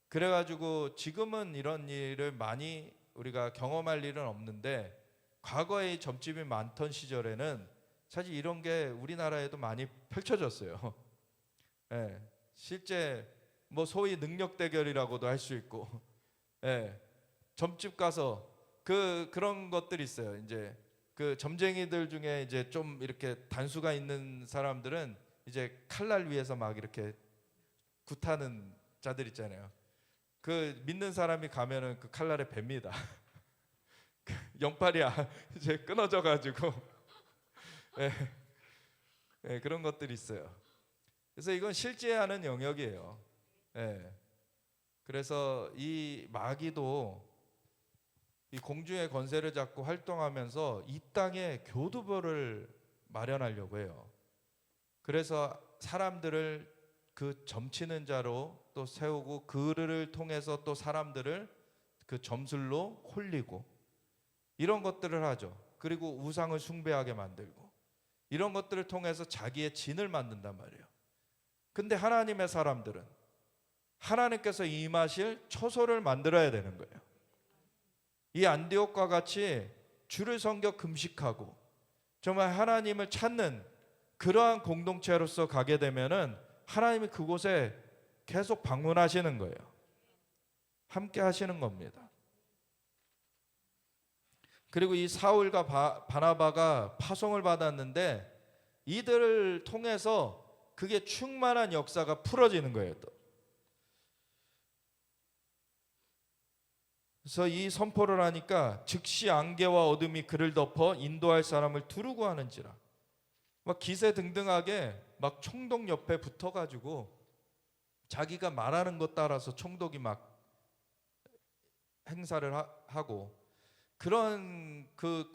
그래 가지고 지금은 이런 일을 많이 우리가 경험할 일은 없는데, 과거에 점집이 많던 시절에는 사실 이런 게 우리나라에도 많이 펼쳐졌어요. 예, 실제 뭐 소위 능력 대결이라고도 할 수 있고, 예, 점집 가서 그런 것들이 있어요. 이제 그 점쟁이들 중에 이제 좀 이렇게 단수가 있는 사람들은 이제 칼날 위에서 막 이렇게 굿하는 자들 있잖아요. 그 믿는 사람이 가면은 그 칼날에 뱉니다. 영팔이야 이제 끊어져 가지고 예, 예, 그런 것들이 있어요. 그래서 이건 실제하는 영역이에요. 예, 그래서 이 마귀도 이 공중의 권세를 잡고 활동하면서 이 땅에 교두보를 마련하려고 해요. 그래서 사람들을 그 점치는 자로 또 세우고, 그를 통해서 또 사람들을 그 점술로 홀리고 이런 것들을 하죠. 그리고 우상을 숭배하게 만들고 이런 것들을 통해서 자기의 진을 만든단 말이에요. 근데 하나님의 사람들은 하나님께서 임하실 처소를 만들어야 되는 거예요. 이 안디옥과 같이 주를 섬겨 금식하고 정말 하나님을 찾는 그러한 공동체로서 가게 되면은 하나님이 그곳에 계속 방문하시는 거예요. 함께 하시는 겁니다. 그리고 이 사울과 바나바가 파송을 받았는데 이들을 통해서 그게 충만한 역사가 풀어지는 거예요. 또. 그래서 이 선포를 하니까 즉시 안개와 어둠이 그를 덮어 인도할 사람을 두르고 하는지라. 막 기세등등하게 막 총독 옆에 붙어가지고 자기가 말하는 것 따라서 총독이 막 행사를 하고, 그런 그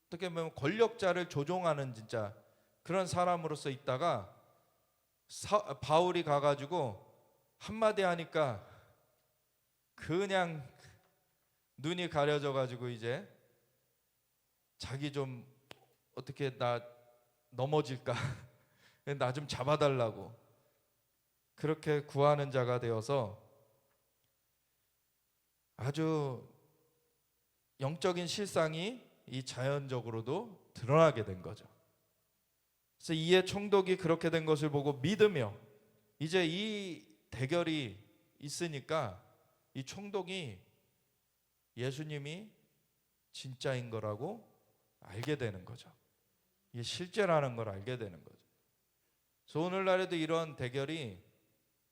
어떻게 보면 권력자를 조종하는 진짜 그런 사람으로서 있다가 바울이 가가지고 한마디 하니까 그냥 눈이 가려져 가지고 이제 자기 좀 어떻게 나 넘어질까 나 좀 잡아달라고 그렇게 구하는 자가 되어서 아주 영적인 실상이 이 자연적으로도 드러나게 된 거죠. 그래서 이에 총독이 그렇게 된 것을 보고 믿으며 이제 이 대결이 있으니까 이 총독이 예수님이 진짜인 거라고 알게 되는 거죠. 이게 실제라는 걸 알게 되는 거죠. 그래서 오늘날에도 이런 대결이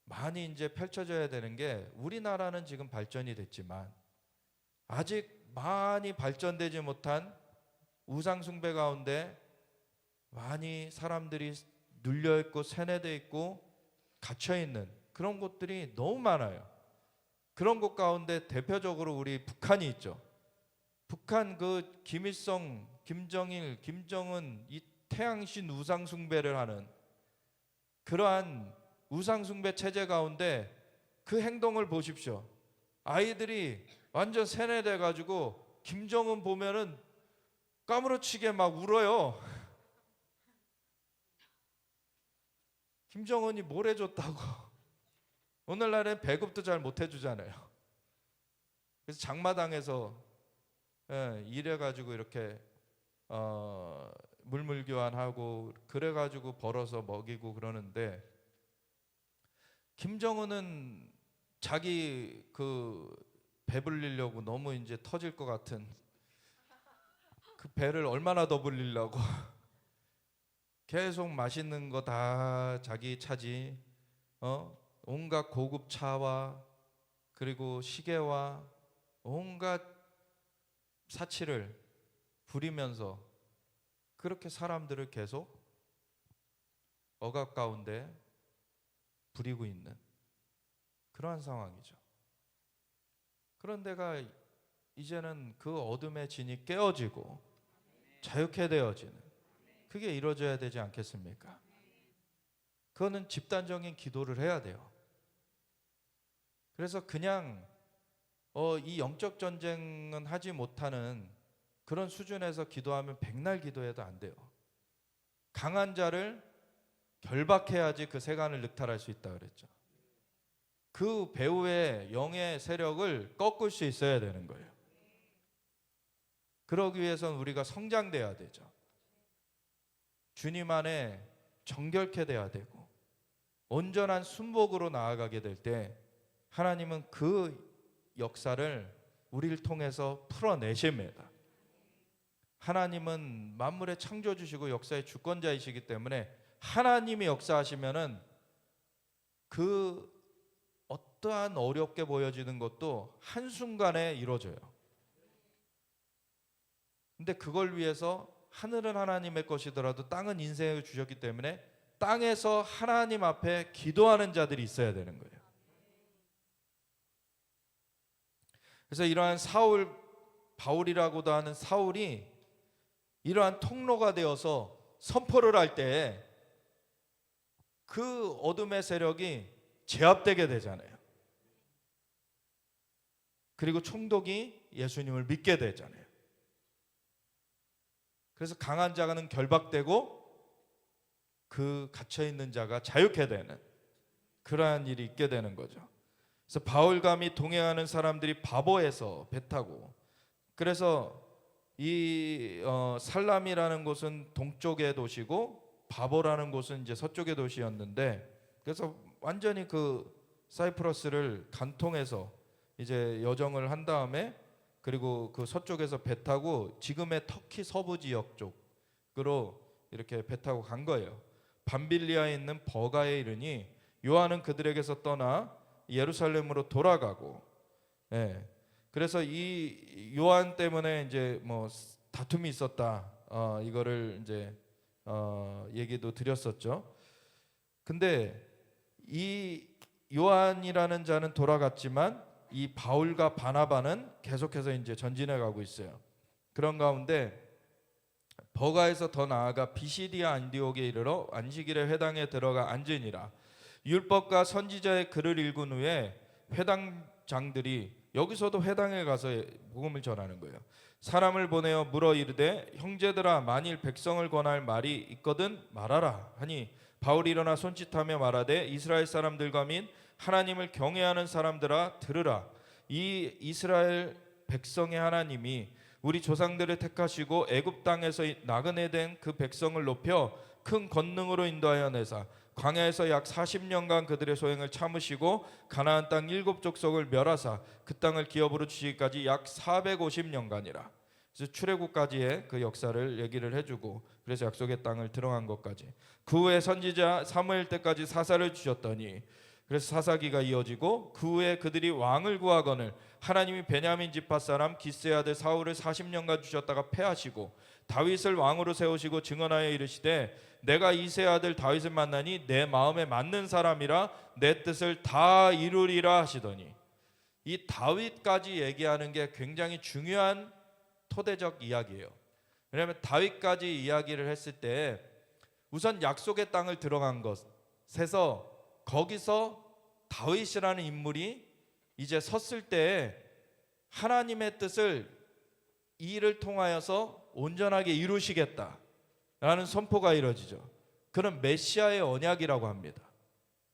많이 이제 펼쳐져야 되는 게, 우리나라는 지금 발전이 됐지만 아직 많이 발전되지 못한 우상 숭배 가운데 많이 사람들이 눌려 있고 세뇌되어 있고 갇혀 있는 그런 곳들이 너무 많아요. 그런 곳 가운데 대표적으로 우리 북한이 있죠. 북한 그 김일성, 김정일, 김정은 이 태양신 우상 숭배를 하는 그러한 우상 숭배 체제 가운데 그 행동을 보십시오. 아이들이 완전 세뇌돼 가지고 김정은 보면은 까무러치게 막 울어요. 김정은이 뭘 해줬다고. 오늘날엔 배급도 잘 못 해주잖아요. 그래서 장마당에서 일해가지고 이렇게 물물 교환하고 그래가지고 벌어서 먹이고 그러는데, 김정은은 자기 그 배불리려고 너무 이제 터질 것 같은 그 배를 얼마나 더 불리려고 계속 맛있는 거 다 자기 차지, 온갖 고급 차와 그리고 시계와 온갖 사치를 부리면서 그렇게 사람들을 계속 억압 가운데 부리고 있는 그러한 상황이죠. 그런데가 이제는 그 어둠의 진이 깨어지고 자유케 되어지는, 그게 이루어져야 되지 않겠습니까? 그거는 집단적인 기도를 해야 돼요. 그래서 그냥 이 영적 전쟁은 하지 못하는 그런 수준에서 기도하면 백날 기도해도 안 돼요. 강한 자를 결박해야지 그 세간을 늑탈할 수 있다 그랬죠. 그 배후의 영의 세력을 꺾을 수 있어야 되는 거예요. 그러기 위해서는 우리가 성장돼야 되죠. 주님 안에 정결케 돼야 되고 온전한 순복으로 나아가게 될 때 하나님은 그 역사를 우리를 통해서 풀어내십니다. 하나님은 만물의 창조주시고 역사의 주권자이시기 때문에 하나님이 역사하시면은 그 어떠한 어렵게 보여지는 것도 한순간에 이루어져요. 근데 그걸 위해서 하늘은 하나님의 것이더라도 땅은 인생을 주셨기 때문에 땅에서 하나님 앞에 기도하는 자들이 있어야 되는 거예요. 그래서 이러한 사울, 바울이라고도 하는 사울이 이러한 통로가 되어서 선포를 할 때 그 어둠의 세력이 제압되게 되잖아요. 그리고 총독이 예수님을 믿게 되잖아요. 그래서 강한 자는 결박되고 그 갇혀있는 자가 자유케 되는 그러한 일이 있게 되는 거죠. 그래서 바울과 및 동행하는 사람들이 바보에서 배 타고, 그래서 이 살람이라는 곳은 동쪽의 도시고 바보라는 곳은 이제 서쪽의 도시였는데, 그래서 완전히 그 사이프러스를 간통해서 이제 여정을 한 다음에, 그리고 그 서쪽에서 배 타고 지금의 터키 서부 지역 쪽으로 이렇게 배 타고 간 거예요. 밤빌리아에 있는 버가에 이르니 요한은 그들에게서 떠나 예루살렘으로 돌아가고, 그래서 이 요한 때문에 이제 뭐 다툼이 있었다, 이거를 이제 얘기도 드렸었죠. 근데 이 요한이라는 자는 돌아갔지만 이 바울과 바나바는 계속해서 이제 전진해 가고 있어요. 그런 가운데 버가에서 더 나아가 비시디아 안디옥에 이르러 안식일에 회당에 들어가 앉으니라. 율법과 선지자의 글을 읽은 후에 회당장들이, 여기서도 회당에 가서 복음을 전하는 거예요. 사람을 보내어 물어 이르되 형제들아, 만일 백성을 권할 말이 있거든 말하라 하니 바울이 일어나 손짓하며 말하되 이스라엘 사람들과 및 하나님을 경외하는 사람들아 들으라. 이 이스라엘 백성의 하나님이 우리 조상들을 택하시고 애굽 땅에서 나그네 된 그 백성을 높여 큰 권능으로 인도하여 내사 광야에서 약 40년간 그들의 소행을 참으시고 가나안 땅 7족속을 멸하사 그 땅을 기업으로 주시기까지 약 450년간이라. 그래서 출애굽까지의 그 역사를 얘기를 해주고, 그래서 약속의 땅을 들어간 것까지. 그 후에 선지자 사무엘 때까지 사사를 주셨더니, 그래서 사사기가 이어지고, 그 후에 그들이 왕을 구하거늘 하나님이 베냐민 지파 사람 기스의 아들 사울을 40년간 주셨다가 패하시고 다윗을 왕으로 세우시고 증언하여 이르시되 내가 이새의 아들 다윗을 만나니 내 마음에 맞는 사람이라 내 뜻을 다 이루리라 하시더니, 이 다윗까지 얘기하는 게 굉장히 중요한 토대적 이야기예요. 왜냐하면 다윗까지 이야기를 했을 때 우선 약속의 땅을 들어간 것에서 거기서 다윗이라는 인물이 이제 섰을 때 하나님의 뜻을 이 일을 통하여서 온전하게 이루시겠다라는 선포가 이루어지죠. 그런 메시아의 언약이라고 합니다.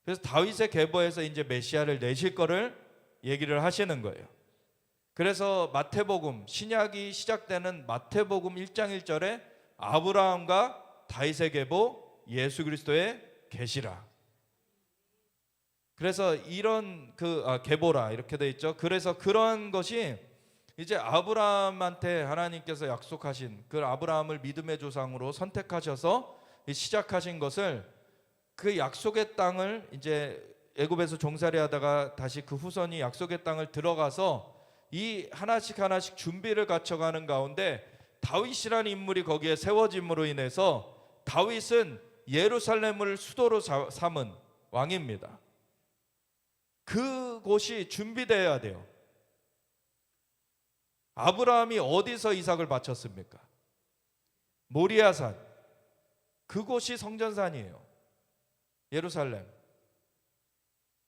그래서 다윗의 계보에서 이제 메시아를 내실 거를 얘기를 하시는 거예요. 그래서 마태복음, 신약이 시작되는 마태복음 1장 1절에 아브라함과 다윗의 계보, 예수 그리스도의 계시라. 그래서 이런 계보라 이렇게 돼 있죠. 그래서 그런 것이 이제 아브라함한테 하나님께서 약속하신, 그 아브라함을 믿음의 조상으로 선택하셔서 시작하신 것을, 그 약속의 땅을 이제 애굽에서 종살이하다가 다시 그 후손이 약속의 땅을 들어가서 이 하나씩 하나씩 준비를 갖춰가는 가운데 다윗이라는 인물이 거기에 세워짐으로 인해서 다윗은 예루살렘을 수도로 삼은 왕입니다. 그곳이 준비되어야 돼요. 아브라함이 어디서 이삭을 바쳤습니까? 모리아산. 그곳이 성전산이에요. 예루살렘.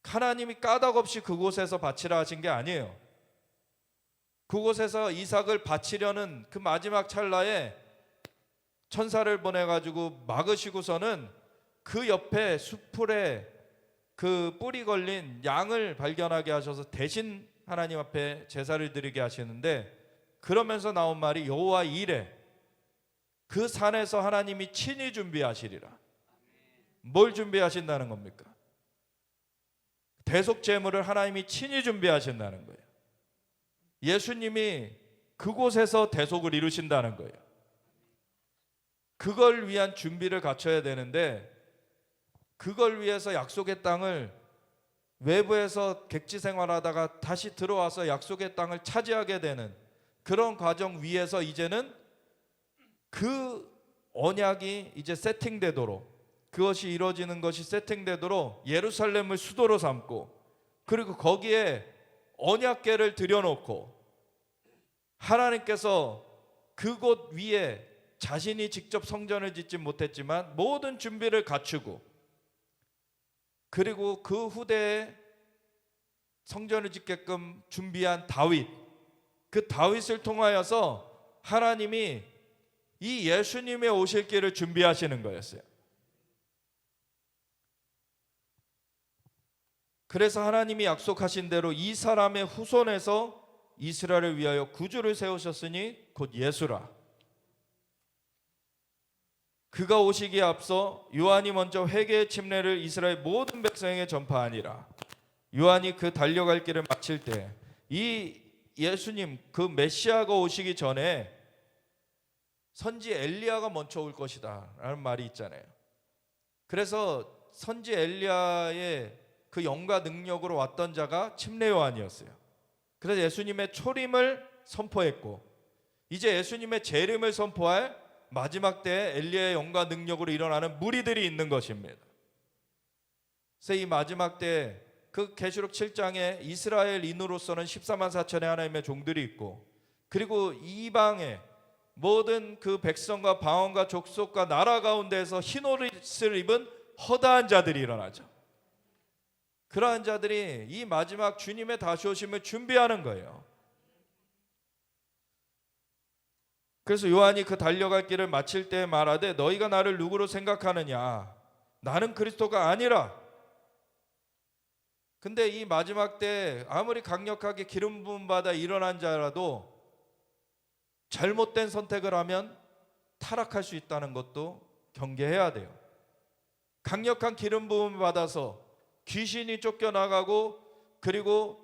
하나님이 까닭없이 그곳에서 바치라 하신 게 아니에요. 그곳에서 이삭을 바치려는 그 마지막 찰나에 천사를 보내가지고 막으시고서는 그 옆에 수풀에 그 뿔이 걸린 양을 발견하게 하셔서 대신 하나님 앞에 제사를 드리게 하시는데, 그러면서 나온 말이 여호와 이레, 그 산에서 하나님이 친히 준비하시리라. 뭘 준비하신다는 겁니까? 대속 제물을 하나님이 친히 준비하신다는 거예요. 예수님이 그곳에서 대속을 이루신다는 거예요. 그걸 위한 준비를 갖춰야 되는데, 그걸 위해서 약속의 땅을 외부에서 객지 생활하다가 다시 들어와서 약속의 땅을 차지하게 되는 그런 과정 위에서 이제는 그 언약이 이제 세팅되도록, 그것이 이루어지는 것이 세팅되도록 예루살렘을 수도로 삼고, 그리고 거기에 언약궤를 들여놓고 하나님께서 그곳 위에 자신이 직접 성전을 짓지 못했지만 모든 준비를 갖추고, 그리고 그 후대에 성전을 짓게끔 준비한 다윗, 그 다윗을 통하여서 하나님이 이 예수님의 오실 길을 준비하시는 거였어요. 그래서 하나님이 약속하신 대로 이 사람의 후손에서 이스라엘을 위하여 구주를 세우셨으니 곧 예수라. 그가 오시기에 앞서 요한이 먼저 회개의 침례를 이스라엘 모든 백성에게 전파하니라. 요한이 그 달려갈 길을 마칠 때 이 예수님, 그 메시아가 오시기 전에 선지 엘리야가 먼저 올 것이다 라는 말이 있잖아요. 그래서 선지 엘리야의 그 영과 능력으로 왔던 자가 침례 요한이었어요. 그래서 예수님의 초림을 선포했고, 이제 예수님의 재림을 선포할 마지막 때에 엘리야의 영과 능력으로 일어나는 무리들이 있는 것입니다. 그래서 이 마지막 때에 그 계시록 7장에 이스라엘인으로서는 14만 4천의 하나님의 종들이 있고, 그리고 이방의 모든 그 백성과 방언과 족속과 나라 가운데에서 흰 옷을 입은 허다한 자들이 일어나죠. 그러한 자들이 이 마지막 주님의 다시 오심을 준비하는 거예요. 그래서 요한이 그 달려갈 길을 마칠 때 말하되 너희가 나를 누구로 생각하느냐? 나는 그리스도가 아니라. 근데 이 마지막 때 아무리 강력하게 기름 부음 받아 일어난 자라도 잘못된 선택을 하면 타락할 수 있다는 것도 경계해야 돼요. 강력한 기름 부음을 받아서 귀신이 쫓겨나가고, 그리고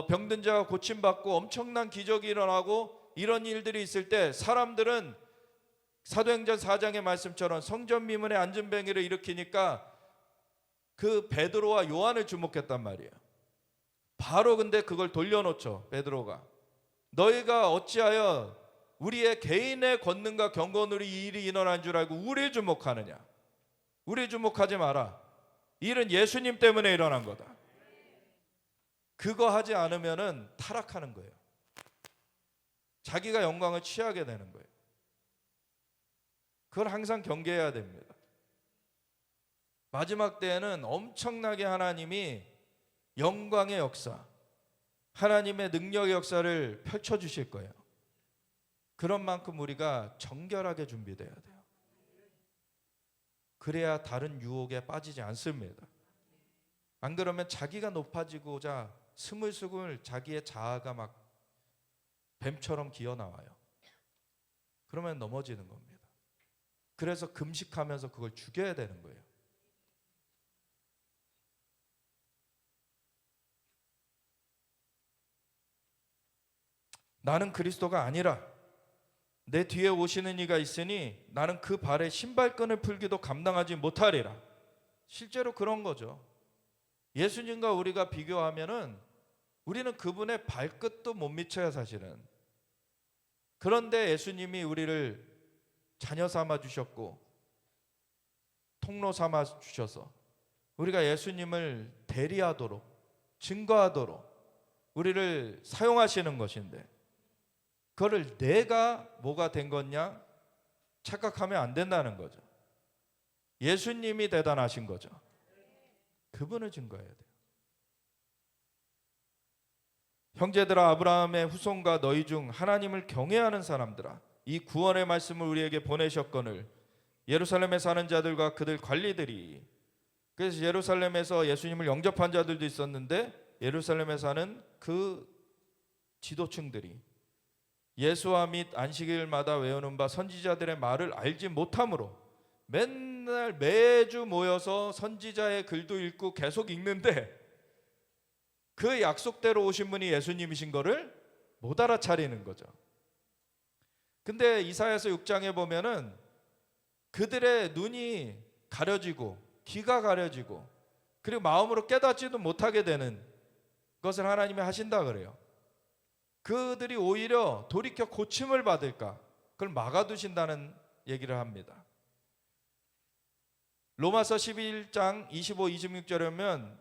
병든 자가 고침받고 엄청난 기적이 일어나고, 이런 일들이 있을 때 사람들은 사도행전 4장의 말씀처럼 성전 미문에 안전뱅이를 일으키니까 그 베드로와 요한을 주목했단 말이에요. 바로 근데 그걸 돌려놓죠. 베드로가 너희가 어찌하여 우리의 개인의 권능과 경건으로 이 일이 일어난 줄 알고 우리 주목하느냐. 우리 주목하지 마라. 이 일은 예수님 때문에 일어난 거다. 그거 하지 않으면은 타락하는 거예요. 자기가 영광을 취하게 되는 거예요. 그걸 항상 경계해야 됩니다. 마지막 때에는 엄청나게 하나님이 영광의 역사, 하나님의 능력의 역사를 펼쳐주실 거예요. 그런 만큼 우리가 정결하게 준비돼야 돼요. 그래야 다른 유혹에 빠지지 않습니다. 안 그러면 자기가 높아지고자 스물스물 자기의 자아가 막 뱀처럼 기어나와요. 그러면 넘어지는 겁니다. 그래서 금식하면서 그걸 죽여야 되는 거예요. 나는 그리스도가 아니라 내 뒤에 오시는 이가 있으니 나는 그 발에 신발끈을 풀기도 감당하지 못하리라. 실제로 그런 거죠. 예수님과 우리가 비교하면은 우리는 그분의 발끝도 못 미쳐요, 사실은. 그런데 예수님이 우리를 자녀 삼아 주셨고 통로 삼아 주셔서 우리가 예수님을 대리하도록, 증거하도록 우리를 사용하시는 것인데, 그거를 내가 뭐가 된 거냐 착각하면 안 된다는 거죠. 예수님이 대단하신 거죠. 그분을 증거해야 돼요. 형제들아, 아브라함의 후손과 너희 중 하나님을 경외하는 사람들아, 이 구원의 말씀을 우리에게 보내셨거늘 예루살렘에 사는 자들과 그들 관리들이, 그래서 예루살렘에서 예수님을 영접한 자들도 있었는데 예루살렘에 사는 그 지도층들이 예수와 및 안식일마다 외우는 바 선지자들의 말을 알지 못함으로 맨날 매주 모여서 선지자의 글도 읽고 계속 읽는데 그 약속대로 오신 분이 예수님이신 거를 못 알아차리는 거죠. 근데 이사야서 6장에 보면은 그들의 눈이 가려지고 귀가 가려지고 그리고 마음으로 깨닫지도 못하게 되는 것을 하나님이 하신다 그래요. 그들이 오히려 돌이켜 고침을 받을까, 그걸 막아두신다는 얘기를 합니다. 로마서 11장 25, 26절에 보면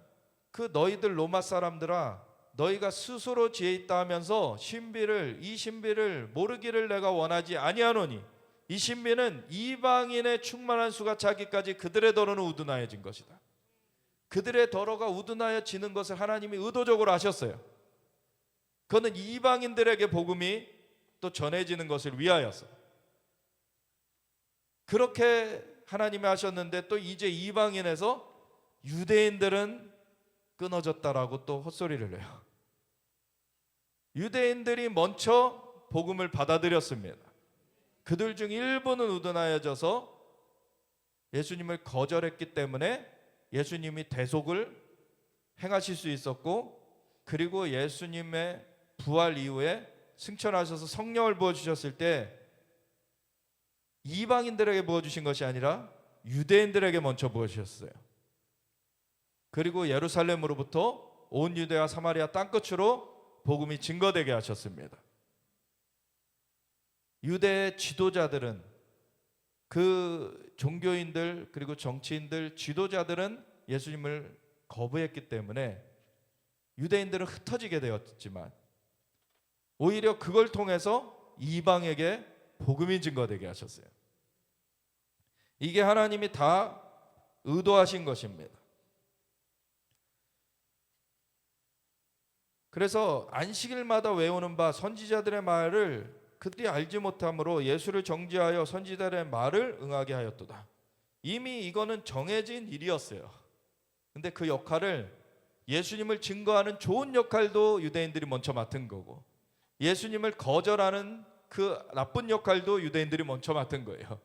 그 너희들 로마 사람들아, 너희가 스스로 지혜 있다 하면서 이 신비를 모르기를 내가 원하지 아니하노니 이 신비는 이방인의 충만한 수가 차기까지 그들의 더러는 우둔하여진 것이다. 그들의 더러가 우둔하여지는 것을 하나님이 의도적으로 하셨어요. 그거는 이방인들에게 복음이 또 전해지는 것을 위하여서 그렇게 하나님이 하셨는데, 또 이제 이방인에서 유대인들은 끊어졌다라고 또 헛소리를 해요. 유대인들이 먼저 복음을 받아들였습니다. 그들 중 일부는 우둔하여져서 예수님을 거절했기 때문에 예수님이 대속을 행하실 수 있었고, 그리고 예수님의 부활 이후에 승천하셔서 성령을 부어주셨을 때 이방인들에게 부어주신 것이 아니라 유대인들에게 먼저 부어주셨어요. 그리고 예루살렘으로부터 온 유대와 사마리아 땅끝으로 복음이 증거되게 하셨습니다. 유대의 지도자들은, 그 종교인들 그리고 정치인들, 지도자들은 예수님을 거부했기 때문에 유대인들은 흩어지게 되었지만 오히려 그걸 통해서 이방에게 복음이 증거되게 하셨어요. 이게 하나님이 다 의도하신 것입니다. 그래서 안식일마다 외우는 바 선지자들의 말을 그들이 알지 못함으로 예수를 정죄하여 선지자들의 말을 응하게 하였도다. 이미 이거는 정해진 일이었어요. 근데 그 역할을, 예수님을 증거하는 좋은 역할도 유대인들이 먼저 맡은 거고, 예수님을 거절하는 그 나쁜 역할도 유대인들이 먼저 맡은 거예요.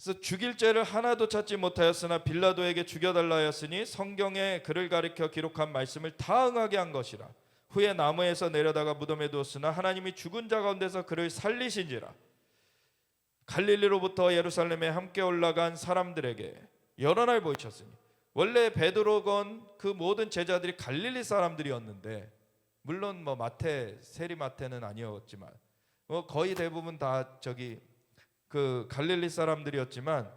그래서 죽일 죄를 하나도 찾지 못하였으나 빌라도에게 죽여달라 하였으니 성경에 그를 가리켜 기록한 말씀을 다 응하게 한 것이라. 후에 나무에서 내려다가 무덤에 두었으나 하나님이 죽은 자 가운데서 그를 살리신지라. 갈릴리로부터 예루살렘에 함께 올라간 사람들에게 여러 날 보이셨으니, 원래 베드로건 그 모든 제자들이 갈릴리 사람들이었는데, 물론 뭐 마태, 세리 마태는 아니었지만 거의 대부분 다 그 갈릴리 사람들이었지만,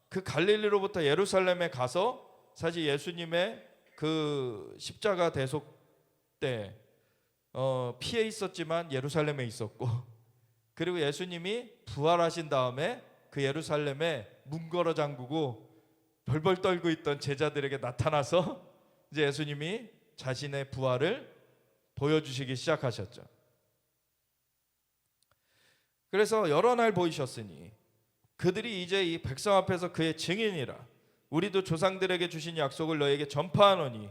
그 갈릴리로부터 예루살렘에 가서 사실 예수님의 그 십자가 대속 때 피해 있었지만 예루살렘에 있었고, 그리고 예수님이 부활하신 다음에 그 예루살렘에 문 걸어 잠그고 벌벌 떨고 있던 제자들에게 나타나서 이제 예수님이 자신의 부활을 보여주시기 시작하셨죠. 그래서 여러 날 보이셨으니 그들이 이제 이 백성 앞에서 그의 증인이라. 우리도 조상들에게 주신 약속을 너에게 전파하노니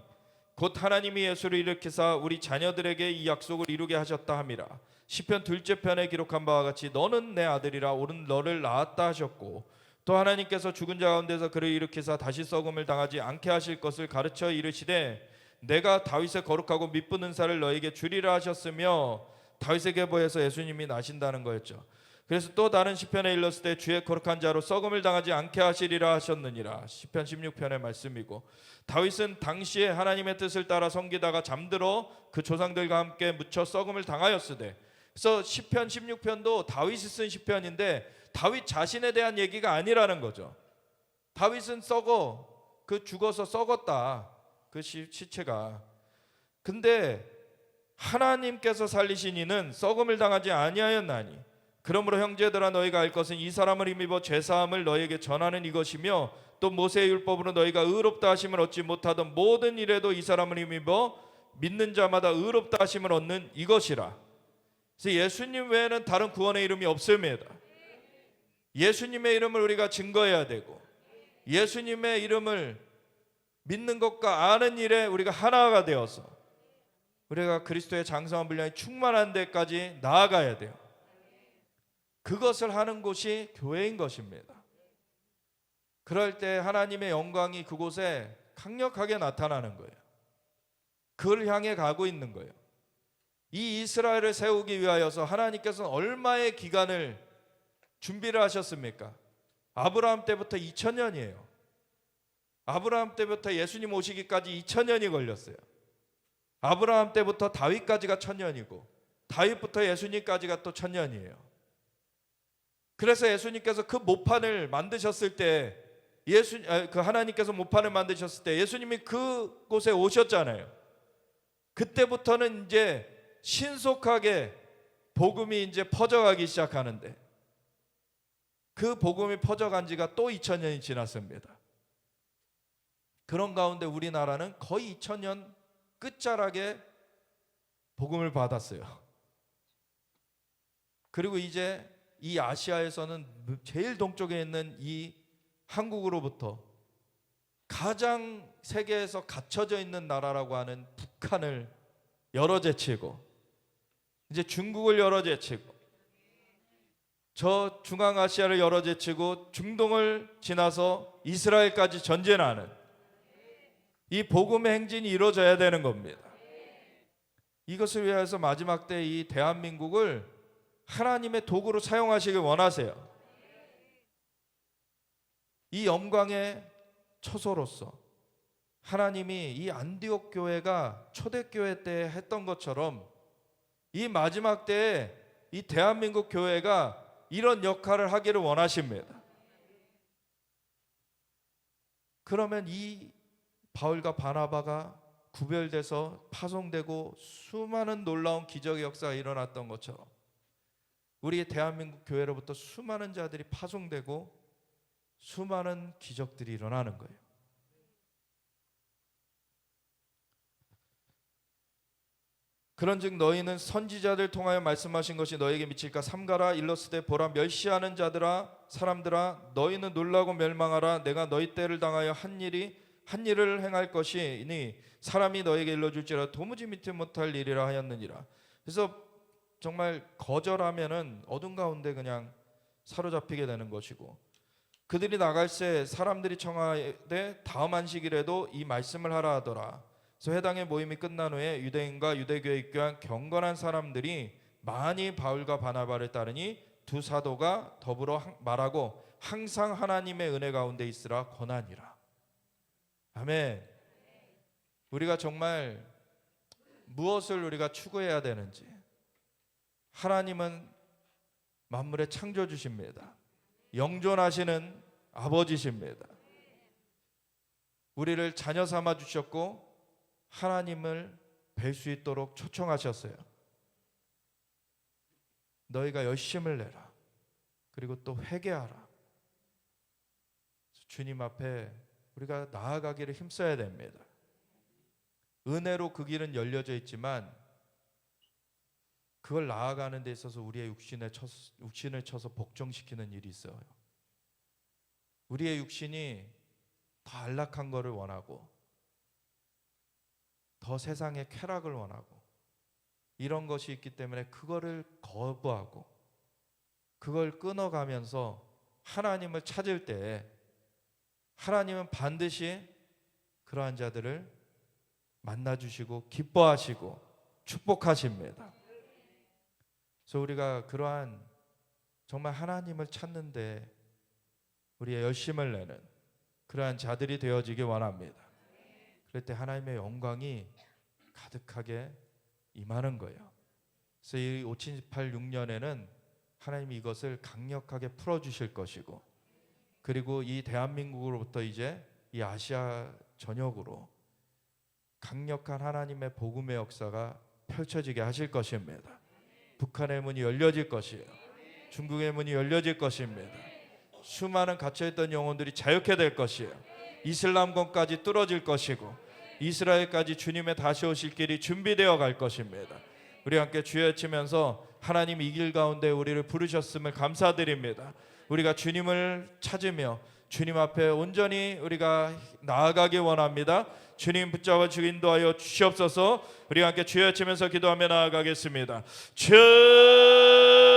곧 하나님이 예수를 일으키사 우리 자녀들에게 이 약속을 이루게 하셨다 함이라. 시편 2째 편에 기록한 바와 같이 너는 내 아들이라 오늘 너를 낳았다 하셨고, 또 하나님께서 죽은 자 가운데서 그를 일으키사 다시 썩음을 당하지 않게 하실 것을 가르쳐 이르시되 내가 다윗의 거룩하고 미쁜 은사를 너에게 주리라 하셨으며, 다윗의 계보에서 예수님이 나신다는 거였죠. 그래서 또 다른 시편에 일렀을 때 주의 거룩한 자로 썩음을 당하지 않게 하시리라 하셨느니라. 시편 16편의 말씀이고, 다윗은 당시에 하나님의 뜻을 따라 섬기다가 잠들어 그 조상들과 함께 묻혀 썩음을 당하였으되, 그래서 시편 16편도 다윗이 쓴 시편인데 다윗 자신에 대한 얘기가 아니라는 거죠. 다윗은 죽어서 썩었다, 그 시체가. 근데 하나님께서 살리신 이는 썩음을 당하지 아니하였나니, 그러므로 형제들아 너희가 알 것은 이 사람을 힘입어 죄사함을 너희에게 전하는 이것이며, 또 모세의 율법으로 너희가 의롭다 하심을 얻지 못하던 모든 일에도 이 사람을 힘입어 믿는 자마다 의롭다 하심을 얻는 이것이라. 그래서 예수님 외에는 다른 구원의 이름이 없습니다. 예수님의 이름을 우리가 증거해야 되고, 예수님의 이름을 믿는 것과 아는 일에 우리가 하나가 되어서 우리가 그리스도의 장성한 분량이 충만한 데까지 나아가야 돼요. 그것을 하는 곳이 교회인 것입니다. 그럴 때 하나님의 영광이 그곳에 강력하게 나타나는 거예요. 그를 향해 가고 있는 거예요. 이 이스라엘을 세우기 위하여서 하나님께서는 얼마의 기간을 준비를 하셨습니까? 아브라함 때부터 2000년이에요. 아브라함 때부터 예수님 오시기까지 2000년이 걸렸어요. 아브라함 때부터 다윗까지가 1000년이고, 다윗부터 예수님까지가 또 1000년이에요. 그래서 예수님께서 그 모판을 만드셨을 때, 그 하나님께서 모판을 만드셨을 때 예수님이 그곳에 오셨잖아요. 그때부터는 이제 신속하게 복음이 이제 퍼져가기 시작하는데, 그 복음이 퍼져간 지가 또 2000년이 지났습니다. 그런 가운데 우리나라는 거의 2000년 끝자락에 복음을 받았어요. 그리고 이제 이 아시아에서는 제일 동쪽에 있는 이 한국으로부터 가장 세계에서 갇혀져 있는 나라라고 하는 북한을 열어제치고, 이제 중국을 열어제치고, 저 중앙아시아를 열어제치고 중동을 지나서 이스라엘까지 전진하는 이 복음의 행진이 이루어져야 되는 겁니다. 이것을 위해서 마지막 때 이 대한민국을 하나님의 도구로 사용하시길 원하세요. 이 영광의 처소로서 하나님이 이 안디옥 교회가 초대교회 때 했던 것처럼 이 마지막 때에 이 대한민국 교회가 이런 역할을 하기를 원하십니다. 그러면 이 바울과 바나바가 구별돼서 파송되고 수많은 놀라운 기적의 역사가 일어났던 것처럼 우리 대한민국 교회로부터 수많은 자들이 파송되고 수많은 기적들이 일어나는 거예요. 그런즉 너희는 선지자들 통하여 말씀하신 것이 너희에게 미칠까 삼가라. 일렀으되 보라, 멸시하는 자들아, 사람들아, 너희는 놀라고 멸망하라. 내가 너희 때를 당하여 한 일을 행할 것이니 사람이 너에게 일러줄지라 도무지 믿지 못할 일이라 하였느니라. 그래서 정말 거절하면은 어둠 가운데 그냥 사로잡히게 되는 것이고, 그들이 나갈 새 사람들이 청하되 다음 안식일에도 이 말씀을 하라 하더라. 그래서 회당의 모임이 끝난 후에 유대인과 유대교에 입교한 경건한 사람들이 많이 바울과 바나바를 따르니 두 사도가 더불어 말하고 항상 하나님의 은혜 가운데 있으라 권하니라. 아멘. 우리가 정말 무엇을 우리가 추구해야 되는지, 하나님은 만물의 창조주십니다. 영존하시는 아버지십니다. 우리를 자녀 삼아 주셨고 하나님을 뵐 수 있도록 초청하셨어요. 너희가 열심을 내라. 그리고 또 회개하라. 주님 앞에 우리가 나아가기를 힘써야 됩니다. 은혜로 그 길은 열려져 있지만 그걸 나아가는 데 있어서 우리의 육신을 쳐서 복종시키는 일이 있어요. 우리의 육신이 더 안락한 것을 원하고 더 세상의 쾌락을 원하고 이런 것이 있기 때문에 그거를 거부하고 그걸 끊어가면서 하나님을 찾을 때 하나님은 반드시 그러한 자들을 만나주시고 기뻐하시고 축복하십니다. 그래서 우리가 그러한 정말 하나님을 찾는데 우리의 열심을 내는 그러한 자들이 되어지기 원합니다. 그럴 때 하나님의 영광이 가득하게 임하는 거예요. 그래서 이 5786년에는 하나님이 이것을 강력하게 풀어주실 것이고, 그리고 이 대한민국으로부터 이제 이 아시아 전역으로 강력한 하나님의 복음의 역사가 펼쳐지게 하실 것입니다. 북한의 문이 열려질 것이에요. 중국의 문이 열려질 것입니다. 수많은 갇혀있던 영혼들이 자유케 될 것이에요. 이슬람권까지 뚫어질 것이고 이스라엘까지 주님의 다시 오실 길이 준비되어 갈 것입니다. 우리 함께 주여 외치면서 하나님 이 길 가운데 우리를 부르셨음을 감사드립니다. 우리가 주님을 찾으며 주님 앞에 온전히 우리가 나아가기 원합니다. 주님 붙잡아 주기 인도하여 주시옵소서. 우리 함께 주여 외치면서 기도하며 나아가겠습니다. 주